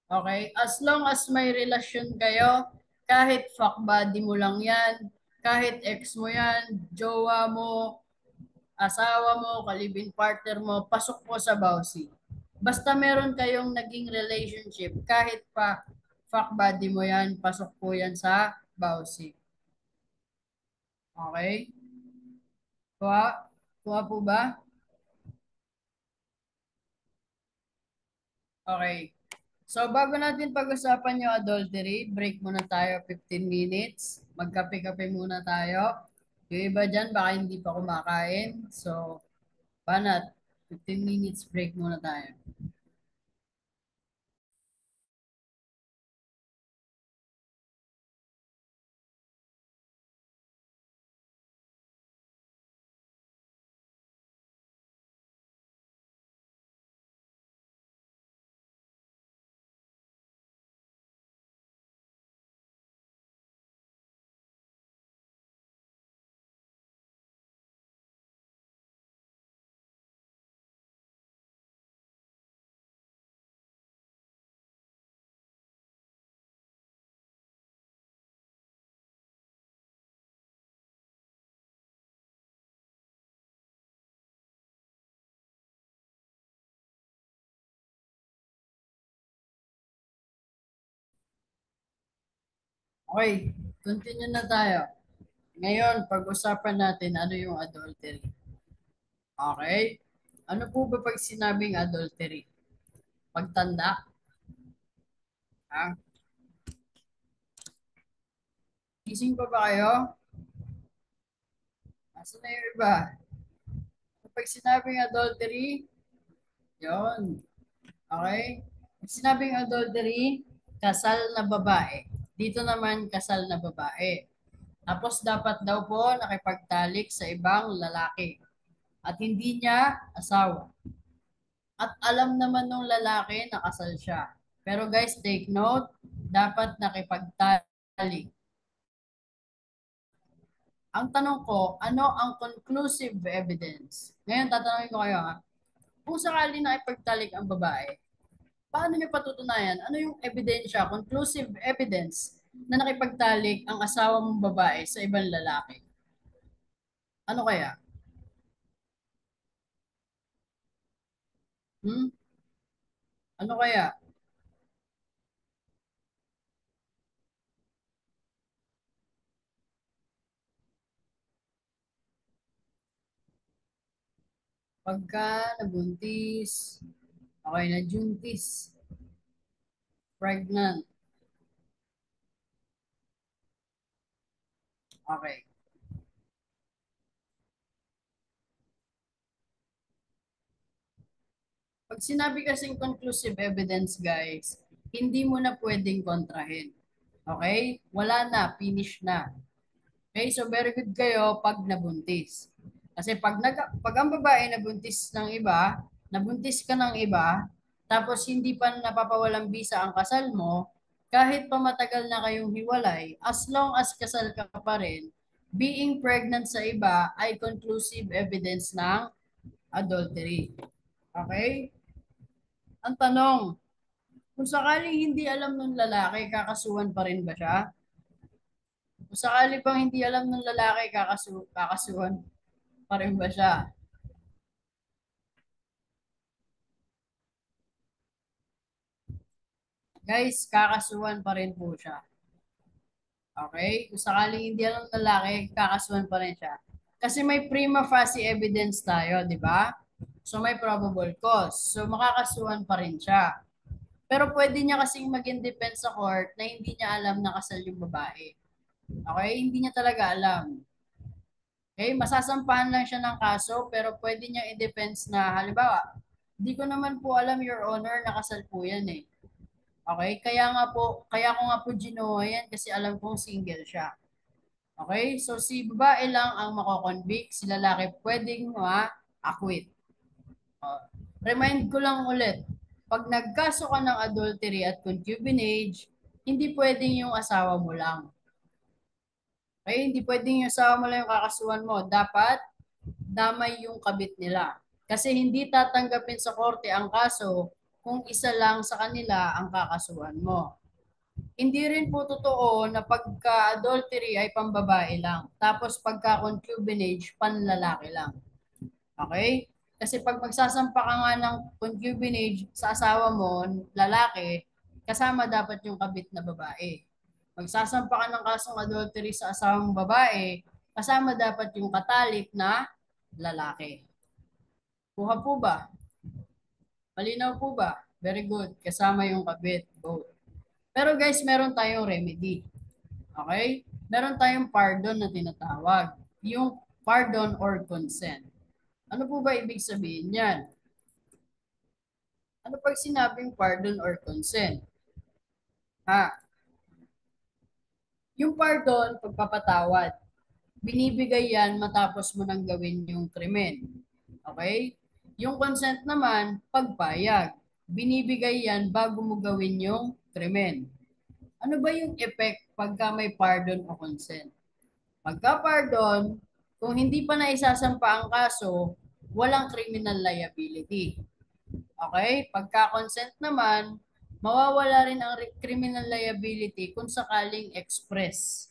Okay? As long as may relasyon kayo, kahit fuck buddy mo lang yan, kahit ex mo yan, jowa mo, asawa mo, kalibin partner mo, pasok po sa bawsi. Basta meron kayong naging relationship, kahit pa fuck buddy mo yan, pasok po yan sa bawsi. Okay? Kuha? Kuha po ba? Okay. So, bago natin pag-usapan yung adultery, break muna tayo 15 minutes. Magkape-kape muna tayo. Yung iba dyan, baka hindi pa kumakain. So, banat, 15 minutes break muna tayo. Okay, continue na tayo. Ngayon, pag-usapan natin ano yung adultery. Okay? Ano po ba pag sinabing adultery? Pagtanda? Ha? Gising pa ba kayo? Asa na yung iba? Pag sinabing adultery, yon. Okay? Pag sinabing adultery, kasal na babae. Dito naman, kasal na babae. Tapos dapat daw po nakipagtalik sa ibang lalaki. At hindi niya asawa. At alam naman nung lalaki na kasal siya. Pero guys, take note, dapat nakipagtalik. Ang tanong ko, ano ang conclusive evidence? Ngayon, tatanungin ko kayo ha. Kung sakali na ipagtalik ang babae, paano niyo patutunayan? Ano yung ebidensya, conclusive evidence na nakipagtalik ang asawa mong babae sa ibang lalaki? Ano kaya? Hmm? Ano kaya? Pagka nabuntis, okay na juntis, pregnant, okay. Pag sinabi kasing conclusive evidence, guys, hindi mo na pwedeng kontrahin. Okay? Wala na, finish na. Okay, so very good kayo pag nabuntis. Kasi pag ang babae nabuntis ng iba, nabuntis ka ng iba, tapos hindi pa napapawalang bisa ang kasal mo, kahit pa matagal na kayong hiwalay, as long as kasal ka pa rin, being pregnant sa iba ay conclusive evidence ng adultery. Okay? Ang tanong, kung sakaling hindi alam ng lalaki, kakasuhan pa rin ba siya? Kung sakali pang hindi alam ng lalaki, kakasuhan pa rin ba siya? Guys, kakasuhan pa rin po siya. Okay? Kung sakaling hindi alam ng lalaki, kakasuhan pa rin siya. Kasi may prima facie evidence tayo, di ba? So may probable cause. So makakasuhan pa rin siya. Pero pwede niya kasing maging defense sa court na hindi niya alam na kasal yung babae. Okay? Hindi niya talaga alam. Okay? Masasampahan lang siya ng kaso pero pwede niya i-defense na halimbawa, hindi ko naman po alam, Your Honor, nakasal po yan eh. Okay? Kaya ko nga po ginuha yan kasi alam kong single siya. Okay? So si babae lang ang makokonvict, si lalaki pwedeng ma-acquit. Remind ko lang ulit, pag nagkaso ka ng adultery at concubinage, hindi pwedeng yung asawa mo lang. Okay? Hindi pwedeng yung asawa mo lang yung kakasuhan mo. Dapat damay yung kabit nila. Kasi hindi tatanggapin sa korte ang kaso kung isa lang sa kanila ang kakasuhan mo. Hindi rin po totoo na pagka-adultery ay pambabae lang. Tapos pagka-concubinage, panlalaki lang. Okay? Kasi pag magsasampa ka nga ng concubinage sa asawa mo, lalaki, kasama dapat yung kabit na babae. Magsasampa ka ng kasong adultery sa asawang babae, kasama dapat yung katalik na lalaki. Kuha po ba? Malinaw po ba? Very good. Kasama yung kabit. Both. Pero guys, meron tayong remedy. Okay? Meron tayong pardon na tinatawag. Yung pardon or consent. Ano po ba ibig sabihin yan? Ano pag sinabing pardon or consent? Ha? Yung pardon, pagpapatawad. Binibigay yan matapos mo nang gawin yung krimen. Okay? Yung consent naman, pagpayag. Binibigay yan bago mo gawin yung krimen. Ano ba yung effect pagka may pardon o consent? Pagka pardon, kung hindi pa naisasampa ang kaso, walang criminal liability. Okay? Pagka consent naman, mawawala rin ang criminal liability kung sakaling express.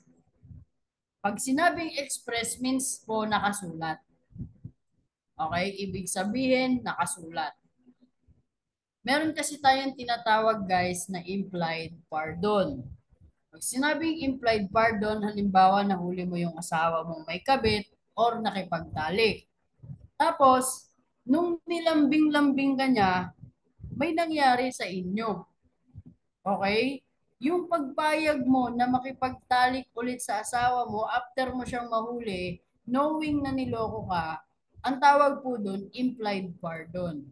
Pag sinabing express means po nakasulat. Okay? Ibig sabihin, nakasulat. Meron kasi tayong tinatawag guys na implied pardon. Pag sinabing implied pardon, halimbawa nahuli mo yung asawa mong may kabit or nakipagtalik. Tapos, nung nilambing-lambing ka niya, may nangyari sa inyo. Okay? Yung pagpayag mo na makipagtalik ulit sa asawa mo after mo siyang mahuli, knowing na niloko ka, ang tawag po doon, implied pardon.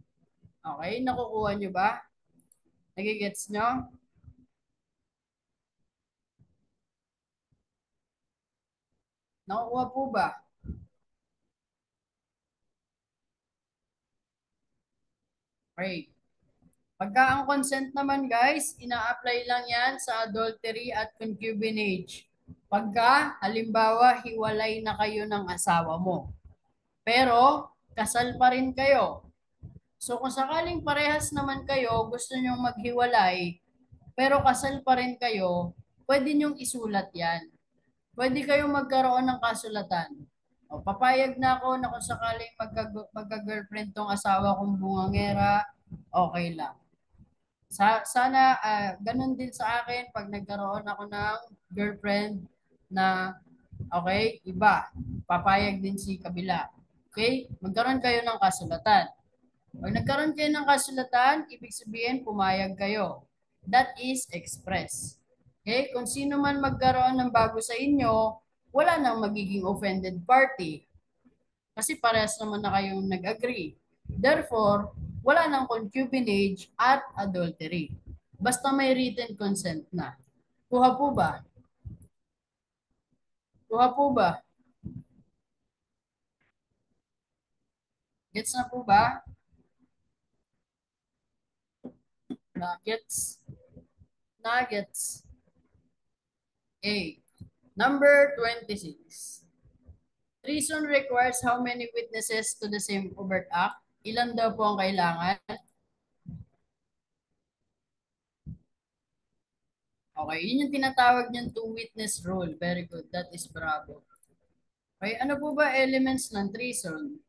Okay? Nakukuha nyo ba? Nagigets nyo? Nakukuha po ba? Okay. Pagka ang consent naman guys, ina-apply lang yan sa adultery at concubinage. Pagka, halimbawa, hiwalay na kayo ng asawa mo. Pero, kasal pa rin kayo. So kung sakaling parehas naman kayo, gusto nyong maghiwalay, pero kasal pa rin kayo, pwede nyong isulat yan. Pwede kayong magkaroon ng kasulatan. O, papayag na ako na kung sakaling magka-girlfriend tong asawa kong bungangera, okay lang. Sana ganun din sa akin pag nagkaroon ako ng girlfriend na okay, iba. Papayag din si kabila. Okay? Magkaroon kayo ng kasulatan. Pag nagkaroon kayo ng kasulatan, ibig sabihin pumayag kayo. That is express. Okay? Kung sino man magkaroon ng bago sa inyo, wala nang magiging offended party. Kasi parehas naman na kayong nag-agree. Therefore, wala nang concubinage at adultery. Basta may written consent na. Kuha po ba? Kuha po ba? Gets na po ba? Nuggets? Nuggets. A. Number 26. Treason requires how many witnesses to the same overt act? Ilan daw po ang kailangan? Okay, yun yung tinatawag niyang two-witness rule. Very good. That is bravo. Okay, ano po ba elements ng treason?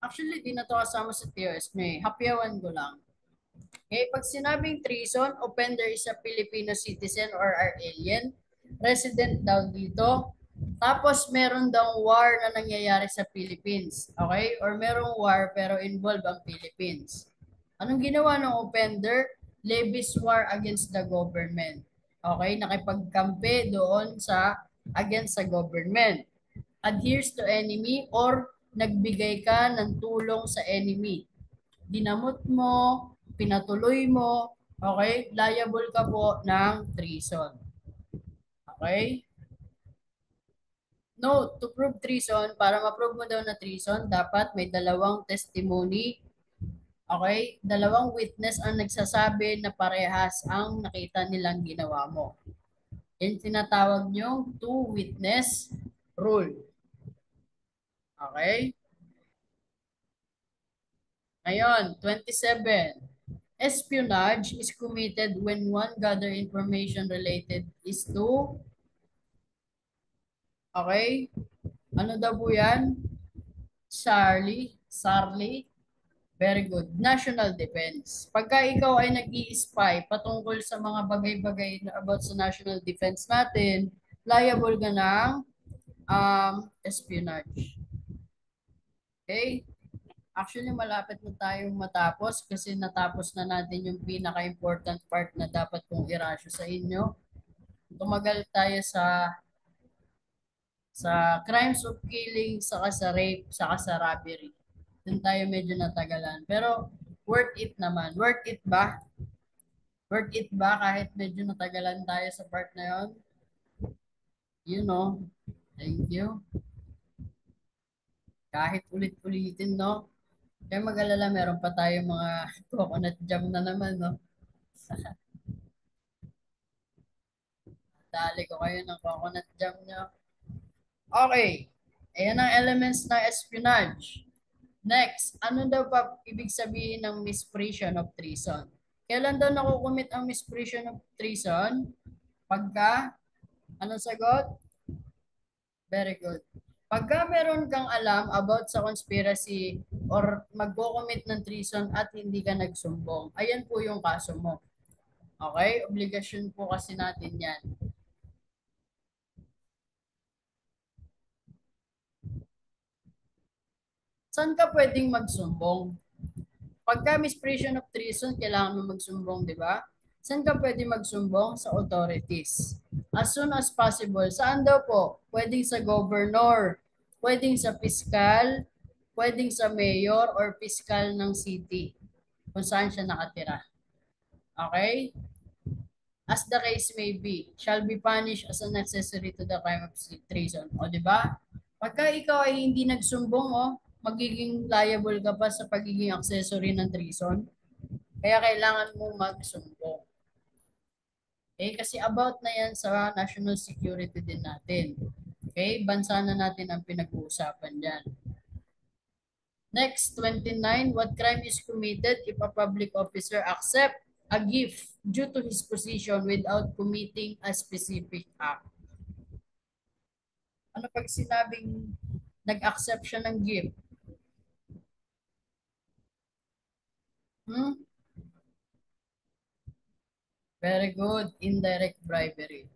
Actually, di na to kasama sa TOS nyo eh. Hapyawan ko lang. Okay, pag sinabing treason, offender is a Filipino citizen or our alien, resident daw dito. Tapos meron daw war na nangyayari sa Philippines. Okay? Or merong war pero involved ang Philippines. Anong ginawa ng offender? Levies war against the government. Okay? Nakipagkampi doon sa against sa government. Adheres to enemy or nagbigay ka ng tulong sa enemy. Dinamot mo, pinatuloy mo, okay? Liable ka po ng treason. Okay? No, to prove treason, para ma-prove mo daw na treason, dapat may dalawang testimony. Okay? Dalawang witness ang nagsasabi na parehas ang nakita nilang ginawa mo. Yan tinatawag nyo two-witness rule. Okay? Ngayon, 27. Espionage is committed when one gather information related is to, okay? Ano daw po yan? Charlie, very good. National defense. Pagka ikaw ay nag-i-spy patungkol sa mga bagay-bagay na about sa national defense natin, liable ka ng espionage. Okay? Actually, malapit na tayong matapos kasi natapos na natin yung pinaka-important part na dapat kong irasyo sa inyo. Tumagal tayo sa crimes of killing, saka sa rape, saka sa robbery. Doon tayo medyo natagalan. Pero worth it naman. Worth it ba? Worth it ba kahit medyo natagalan tayo sa part na yon? You know. Thank you. Kahit ulit-ulitin, no? Kaya mag-alala, meron pa tayong mga coconut jam na naman, no? Dali ko kayo ng coconut jam nyo. Okay. Ayan ang elements ng espionage. Next, ano daw pa ibig sabihin ng misprision of treason? Kailan daw nakukumit ang misprision of treason? Pagka, anong sagot? Very good. Pagka meron kang alam about sa conspiracy or magko-commit ng treason at hindi ka nagsumbong, ayan po yung kaso mo. Okay? Obligasyon po kasi natin yan. Saan ka pwedeng magsumbong? Pagka misprision of treason, kailangan mo magsumbong, di ba? Saan ka pwede magsumbong? Sa authorities. As soon as possible. Saan daw po? Pwedeng sa governor, pwedeng sa piskal, pwedeng sa mayor or piskal ng city kung saan siya nakatira. Okay? As the case may be, shall be punished as a necessary to the crime of treason. O, di ba? Pagka ikaw ay hindi nagsumbong, magiging liable ka pa sa pagiging accessory ng treason. Kaya kailangan mo magsumbong. Okay? Kasi about na yan sa national security din natin. Okay? Bansa na natin ang pinag-uusapan dyan. Next, 29. What crime is committed if a public officer accept a gift due to his position without committing a specific act? Ano pag sinabing nag-accept siya ng gift? Hmm? Very good. Indirect bribery.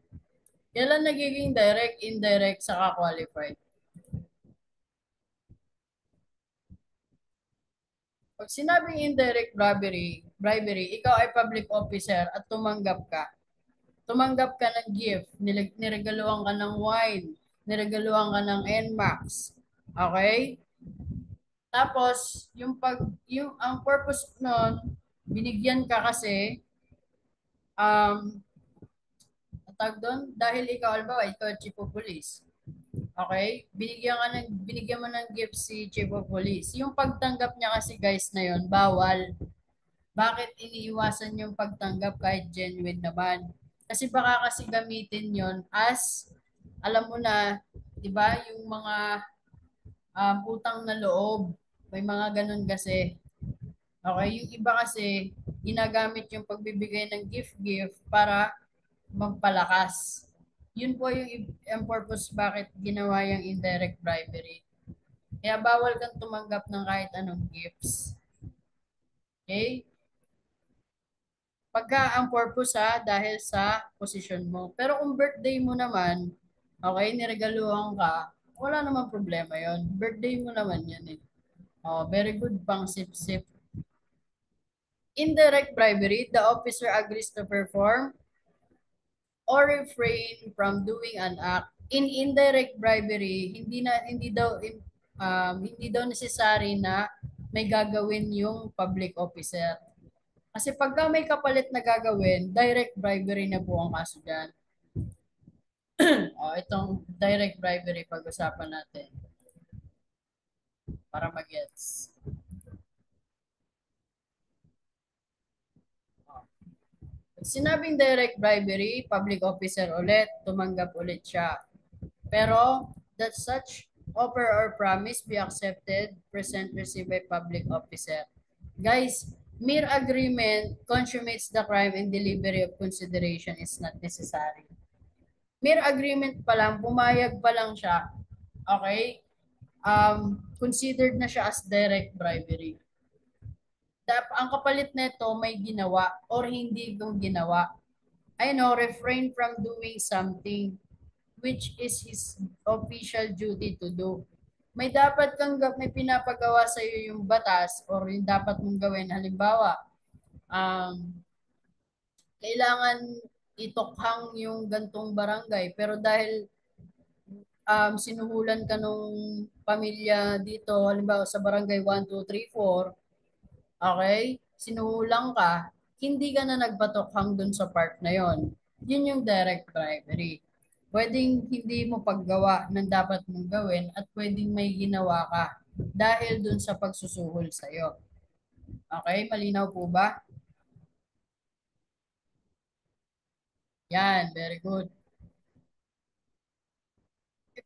Kailan nagiging direct, indirect, saka qualified? Pag sinabing indirect bribery, ikaw ay public officer at tumanggap ka. Tumanggap ka ng gift, niregaluhan ka ng wine, niregaluhan ka ng NMAX. Okay? Tapos, ang purpose nun, binigyan ka kasi, tawag doon, dahil ikaw, alba, ikaw chief of police. Okay? Binigyan mo ng gift si chief of police. Yung pagtanggap niya kasi guys na yon bawal. Bakit iniiwasan yung pagtanggap kahit genuine naman? Kasi baka kasi gamitin yon as, alam mo na, di ba, yung mga utang na loob. May mga ganun kasi. Okay, yung iba kasi, ginagamit yung pagbibigay ng gift-gift para magpalakas. Yun po yung purpose bakit ginawa yung indirect bribery. Kaya bawal kang tumanggap ng kahit anong gifts. Okay? Pagka ang purpose dahil sa posisyon mo. Pero kung birthday mo naman, okay, niregaluhan ka, wala namang problema yon. Birthday mo naman yan eh. Oh, very good pang sip-sip. Indirect bribery, the officer agrees to perform or refrain from doing an act. In indirect bribery, hindi daw necessary na may gagawin yung public officer. Kasi pagka may kapalit na gagawin, direct bribery na po ang kaso dyan. Itong direct bribery pag-usapan natin para mag-gets. Sinabing direct bribery, public officer ulit, tumanggap ulit siya. Pero that such offer or promise be accepted, present, received by public officer. Guys, mere agreement consummates the crime and delivery of consideration is not necessary. Mere agreement pa lang, pumayag pa lang siya, okay? Considered na siya as direct bribery. Ang kapalit nito may ginawa or hindi kong ginawa. I know, refrain from doing something which is his official duty to do. may pinapagawa sa iyo yung batas or yung dapat mong gawin. Halimbawa, um, kailangan itokhang yung gantong barangay pero dahil sinuhulan ka nung pamilya dito, halimbawa sa barangay 1, 2, 3, 4, okay? Sinuhulang ka, hindi ka na nagpatokhang dun sa part na yon. Yun yung direct bribery. Pwedeng hindi mo paggawa ng dapat mong gawin at pwedeng may ginawa ka dahil dun sa pagsusuhol sa'yo. Okay? Malinaw po ba? Yan, very good.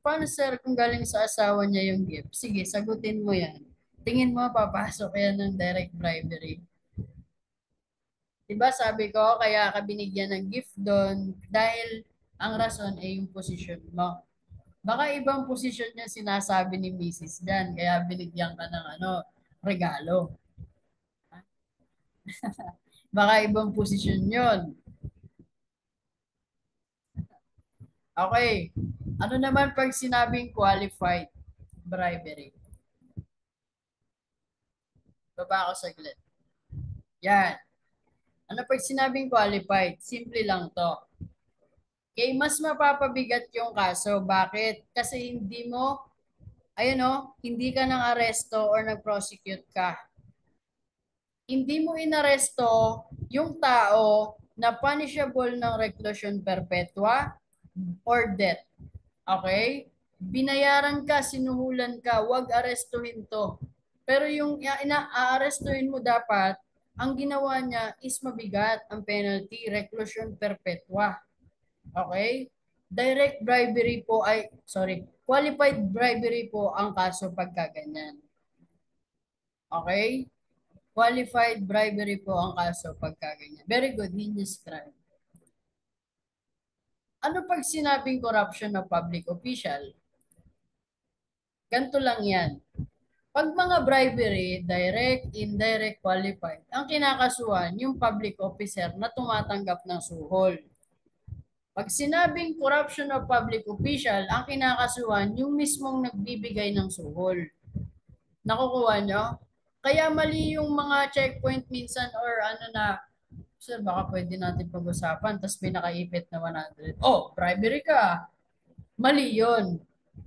Paano sir kung galing sa asawa niya yung gift? Sige, sagutin mo yan. Tingin mo papasok yan ng direct bribery. Diba sabi ko, kaya ka binigyan ng gift doon dahil ang rason ay yung posisyon mo. Baka ibang posisyon niya sinasabi ni Mrs. Dan, kaya binigyan ka ng regalo. Baka ibang posisyon yon. Okay. Ano naman pag sinabing qualified bribery? Baba ako saglit. Yan. Ano pag sinabing qualified? Simple lang to. Okay, mas mapapabigat yung kaso. Bakit? Kasi hindi ka nang aresto or nag-prosecute ka. Hindi mo inaresto yung tao na punishable ng reclusion perpetua or death. Okay? Binayaran ka, sinuhulan ka, wag arestuhin to. Pero yung ina-aarestuhin mo dapat, ang ginawa niya is mabigat ang penalty, reclusion perpetua. Okay? Qualified bribery po ang kaso pagka ganyan. Okay? Qualified bribery po ang kaso pagka ganyan. Very good, heinous crime. Ano pag sinabing corruption of public official? Ganito lang yan. Pag mga bribery, direct, indirect, qualified, ang kinakasuhan yung public officer na tumatanggap ng suhol. Pag sinabing corruption of public official, ang kinakasuhan yung mismong nagbibigay ng suhol. Nakukuha nyo? Kaya mali yung mga checkpoint minsan or sir, baka pwede natin pag-usapan, tapos pinakaipit na 100. Oh, bribery ka. Mali yun.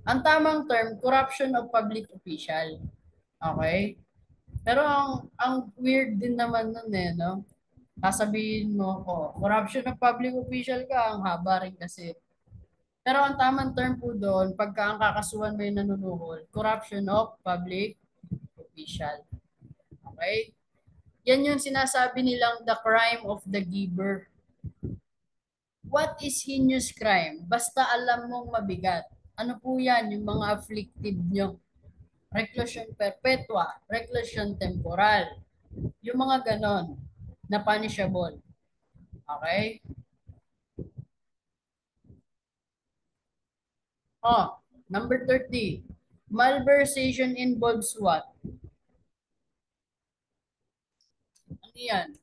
Ang tamang term, corruption of public official. Okay? Pero ang weird din naman nun no? Sasabihin mo, corruption of public official ka, ang haba rin kasi. Pero ang tamang term po doon, pagka ang kakasuhan mo yung nanunuhol, corruption of public official. Okay? Yan yung sinasabi nilang the crime of the giver. What is heinous crime? Basta alam mong mabigat. Ano po yan? Yung mga afflictive nyo. Reclusion perpetua, reclusion temporal. Yung mga ganon na punishable. Okay? Number 30. Malversation involves what? Ano yan?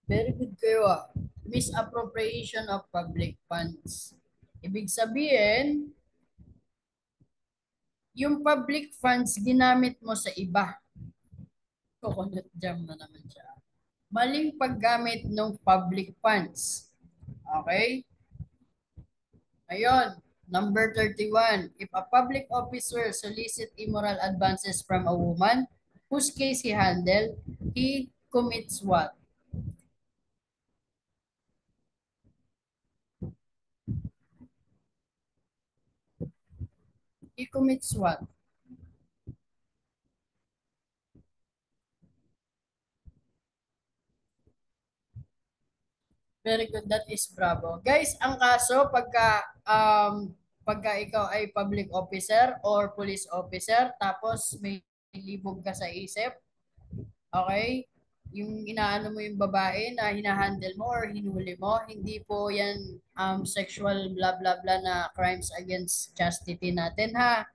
Very good kayo Misappropriation of public funds. Ibig sabihin, yung public funds ginamit mo sa iba. Coconut jam na naman siya. Maling paggamit ng public funds. Okay? Ayun, number 31. If a public officer solicit immoral advances from a woman whose case he handled, he commits what? He commits what? Very good, that is bravo. Guys, ang kaso pagka ikaw ay public officer or police officer tapos may libog ka sa isip, okay? Yung inaano mo yung babae na hinahandle mo or hinuli mo, hindi po yan sexual blah blah blah na crimes against chastity natin ha.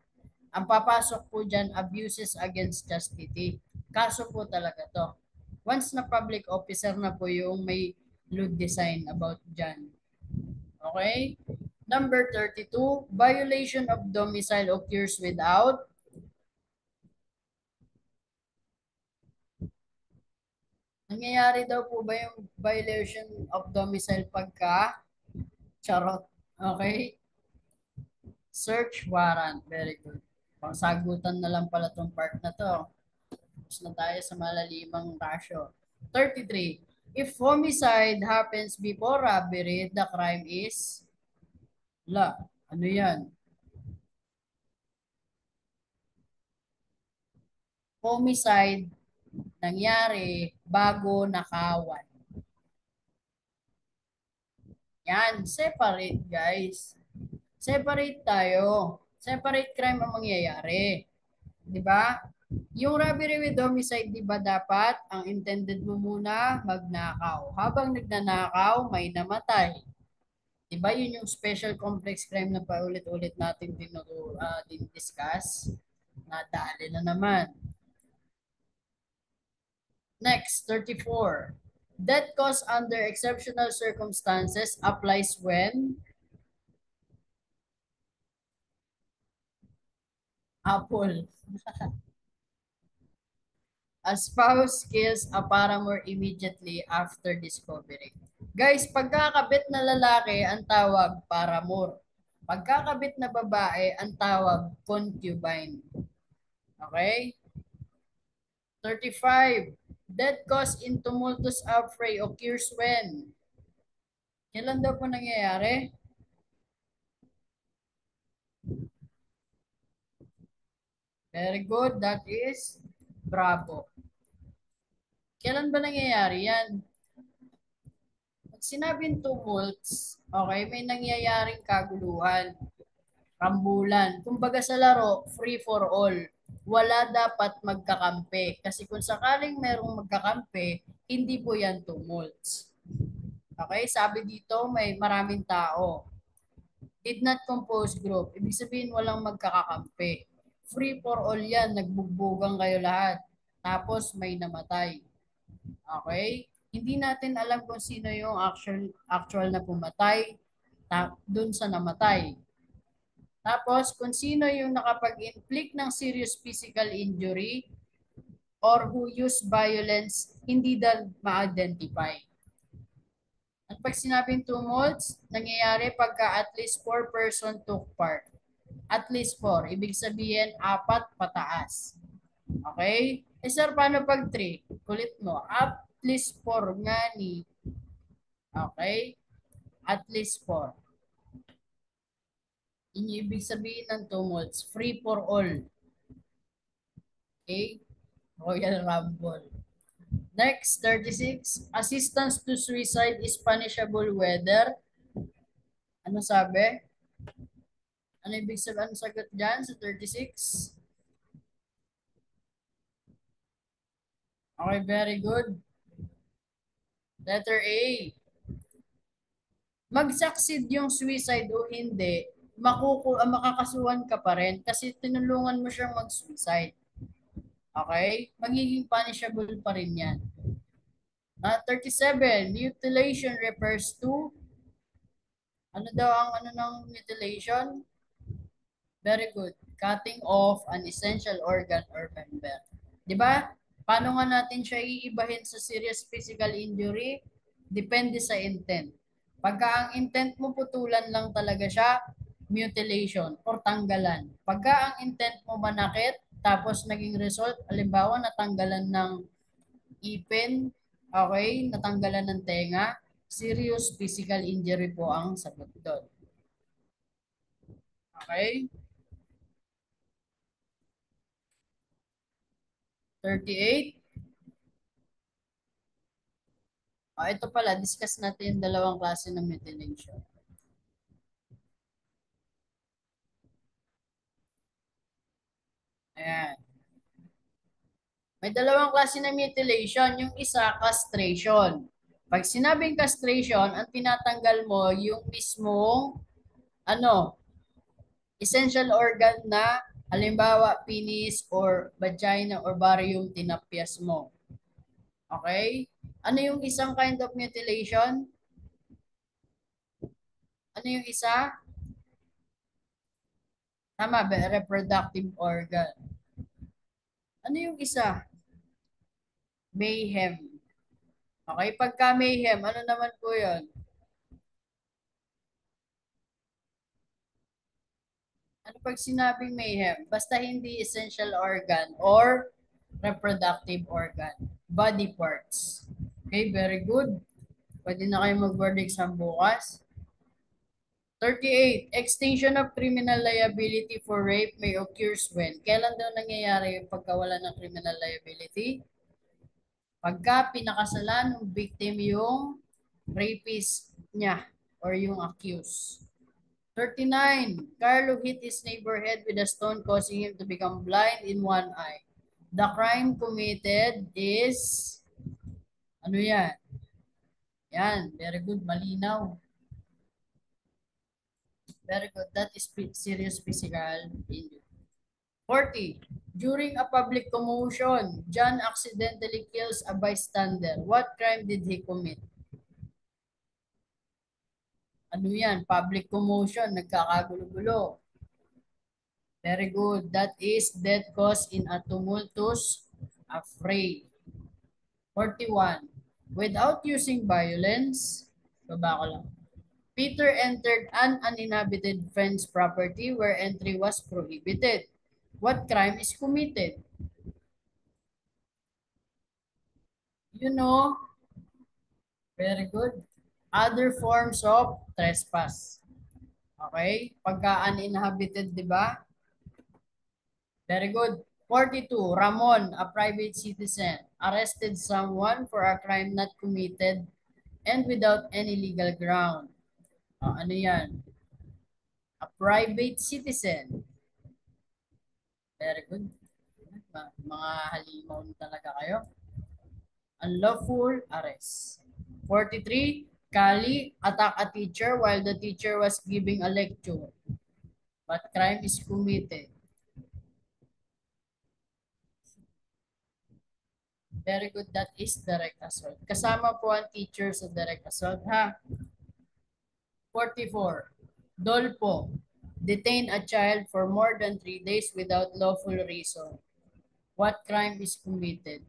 Ang papasok po dyan, abuses against chastity. Kaso po talaga to. Once na public officer na po yung may Lewd design about dyan. Okay? Number 32, violation of domicile occurs without. Nangyayari daw po ba yung violation of domicile pagka charot? Okay? Search warrant. Very good. Pangsagutan na lang pala tong part na to. Tapos na tayo sa malalimang rasyo. 33. If homicide happens before robbery, the crime is ano yan? Homicide nangyari bago nakawan. Yan, separate guys. Separate tayo. Separate crime ang mangyayari. 'Di ba? Yung robbery with homicide, 'di ba dapat ang intended mo muna magnakaw. Habang nagnanakaw, may namatay. 'Di ba? Yun yung special complex crime na paulit-ulit natin din-discuss. Nadali na naman. Next, 34. Death cause under exceptional circumstances applies when Apple. A spouse kills a paramour immediately after discovery. Guys, pagkakabit na lalaki ang tawag paramour. Pagkakabit na babae ang tawag concubine. Okay? 35. Death caused in tumultuous affray occurs when? Kailan daw po nangyayari? Very good. That is bravo. Kailan ba nangyayari yan? Pag sinabing tumults, okay, may nangyayaring kaguluhan, rambulan. Kumbaga sa laro, free for all. Wala dapat magkakampi. Kasi kung sakaling merong magkakampi, hindi po yan tumults. Okay, sabi dito may maraming tao. Did not compose group. Ibig sabihin walang magkakakampi. Free for all yan. Nagbugbugang kayo lahat. Tapos may namatay. Okay? Hindi natin alam kung sino yung actual na pumatay dun sa namatay. Tapos, kung sino yung nakapag-inflict ng serious physical injury or who use violence, hindi dahil ma-identify. At pag sinabing tumults, nangyayari pagka at least 4 person took part. At least 4. Ibig sabihin, 4 pataas. Okay? Eh sir, paano pag 3? Kulit mo. At least 4 nga ni. Okay? At least 4. Yun yung ibig sabihin ng tumults. Free for all. Okay? Royal Rumble. Next, 36. Assistance to suicide is punishable whether. Ano sabi? Ano ibig sabihin? Ano sagot dyan sa 36? Okay, very good. Letter A. Mag-succeed yung suicide o hindi, makakasuhan ka pa rin kasi tinulungan mo siyang mag-suicide. Okay? Magiging punishable pa rin yan. 37. Mutilation refers to, ano daw ang ano ng mutilation? Very good. Cutting off an essential organ or member. Di ba? Paano nga natin siya iibahin sa serious physical injury? Depende sa intent. Pagka ang intent mo putulan lang talaga siya, mutilation or tanggalan. Pagka ang intent mo manakit, tapos naging result, halimbawa natanggalan ng ipin, okay, natanggalan ng tenga, serious physical injury po ang sagot doon. Okay? 38. Ito pala, discuss natin yung dalawang klase ng mutilation. Ayan. May dalawang klase ng mutilation. Yung isa, castration. Pag sinabing castration, ang tinatanggal mo yung mismong essential organ na halimbawa penis or vagina or barium tinapyas mo. Okay? Ano yung isang kind of mutilation? Ano yung isa? Tama ba? Reproductive organ. Ano yung isa? Mayhem. Okay? Pagka mayhem, ano naman po yun? Ano pag sinabing mayhem? Basta hindi essential organ or reproductive organ. Body parts. Okay, very good. Pwede na kayo mag-board exam bukas. 38. Extinction of criminal liability for rape may occurs when? Kailan daw nangyayari yung pagkawala ng criminal liability? Pagka pinakasalan ng victim yung rapist niya or yung accused. 39. Carlo hit his neighbor head with a stone causing him to become blind in one eye. The crime committed is, ano yan? Yan, very good, malinaw. Very good, that is serious physical injury. 40. During a public commotion, John accidentally kills a bystander. What crime did he commit? Ano yan? Public commotion, nagkakagulo-gulo. Very good. That is death caused in a tumultuous affray. 41. Without using violence, baba ko lang. Peter entered an uninhabited friend's property where entry was prohibited. What crime is committed? You know, very good. Other forms of trespass. Okay? Pagka uninhabited, di ba? Very good. 42. Ramon, a private citizen, arrested someone for a crime not committed and without any legal ground. Ano yan? A private citizen. Very good. Mga halimaw talaga kayo. Unlawful arrest. 43. Kali attack a teacher while the teacher was giving a lecture. What crime is committed? Very good. That is direct assault. Kasama po ang teacher sa direct assault, ha? 44. Dolpo. Detain a child for more than 3 days without lawful reason. What crime is committed?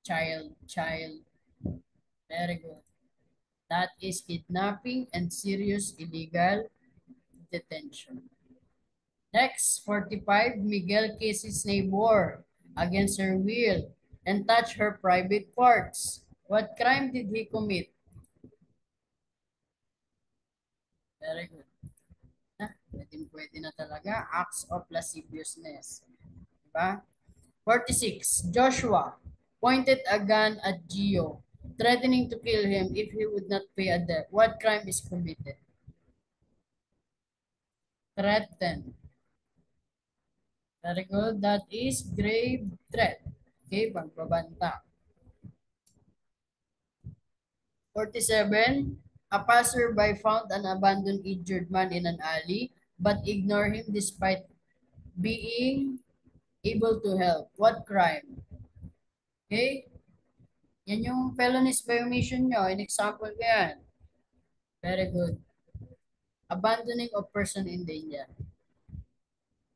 Child. Very good. That is kidnapping and serious illegal detention. Next, 45. Miguel kisses neighbor against her will and touch her private parts. What crime did he commit? Very good. Pwede na talaga. Acts of lasciviousness. Diba? 46. Joshua pointed a gun at Gio, threatening to kill him if he would not pay a debt. What crime is committed? Threaten. Very good. That is grave threat. Okay, pagbabanta. 47. A passerby found an abandoned injured man in an alley but ignored him despite being able to help. What crime? Okay? Yan yung felonies by omission nyo. In example ko yan. Very good. Abandoning of person in danger.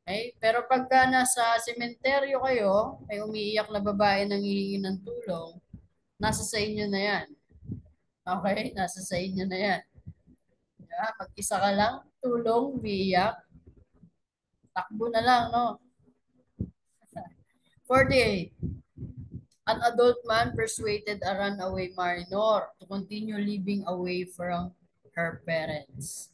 Okay? Pero pagka nasa sementeryo kayo, may umiiyak na babae nang hihingi ng tulong, nasa sa inyo na yan. Okay? Nasa sa inyo na yan. Yeah, mag-isa ka lang, tulong, umiiyak, takbo na lang, no? 48. An adult man persuaded a runaway minor to continue living away from her parents.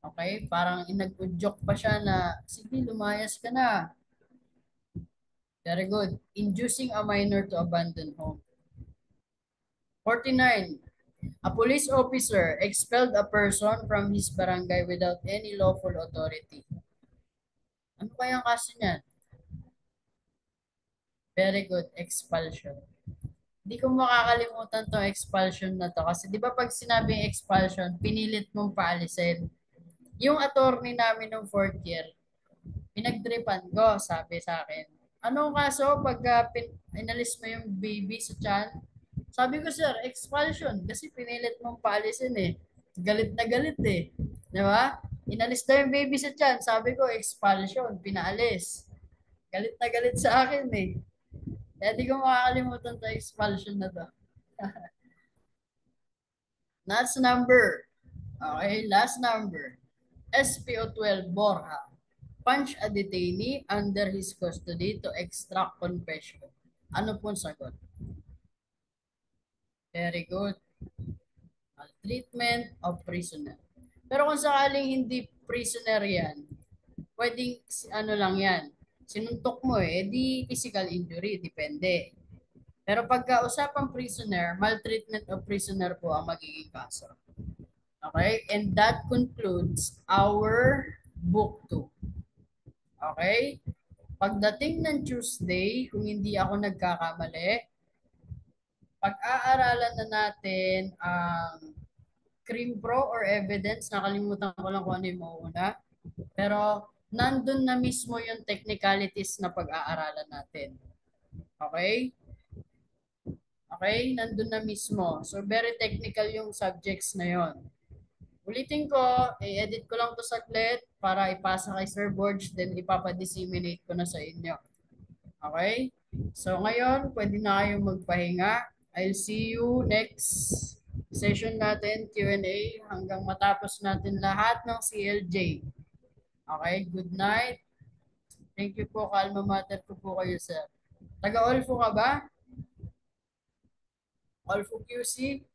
Okay? Parang inag-udyok pa siya na, sige, lumayas ka na. Very good. Inducing a minor to abandon home. 49. A police officer expelled a person from his barangay without any lawful authority. Ano kaya ang kaso niyan? Very good. Expulsion. Hindi ko makakalimutan tong expulsion na to. Kasi di ba pag sinabing expulsion, pinilit mong paalisin. Yung attorney namin ng 4th year, pinagtripan ko, sabi sa akin. Anong kaso pag inalis mo yung baby sa tiyan? Sabi ko, sir, expulsion. Kasi pinilit mong paalisin eh. Galit na galit eh. Di ba? Inalis na yung baby sa tiyan. Sabi ko, expulsion. Pinaalis. Galit na galit sa akin eh. Kaya di ko makakalimutan sa expulsion na to. Last number. Okay, last number. SPO12 Borja. Punch a detainee under his custody to extract confession. Ano pong sagot? Very good. Treatment of prisoner. Pero kung sakaling hindi prisoner yan, pwedeng ano lang yan, sinuntok mo di physical injury, depende. Pero pagka usapang prisoner, maltreatment of prisoner po ang magiging kaso. Okay? And that concludes our book 2. Okay? Pagdating ng Tuesday, kung hindi ako nagkakamali, pag-aaralan na natin ang Cream Pro or Evidence. Nakalimutan ko lang kung ano yung mauuna. Pero nandun na mismo yung technicalities na pag-aaralan natin. Okay? Okay? Nandun na mismo. So very technical yung subjects na yon. Ulitin ko, i-edit ko lang to saglit para ipasa kay Sir Borge, then ipapa-disseminate ko na sa inyo. Okay? So ngayon, pwede na kayong magpahinga. I'll see you next session natin, Q&A, hanggang matapos natin lahat ng CLJ. Okay? Good night. Thank you po. Kalma mater ko po kayo, sir. Taga-Olfo ka ba? Olfo QC?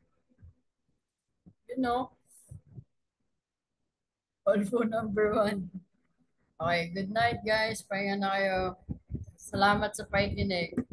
You know? Olfo number 1. Okay, good night guys. Pahinga na kayo. Salamat sa pakikinig.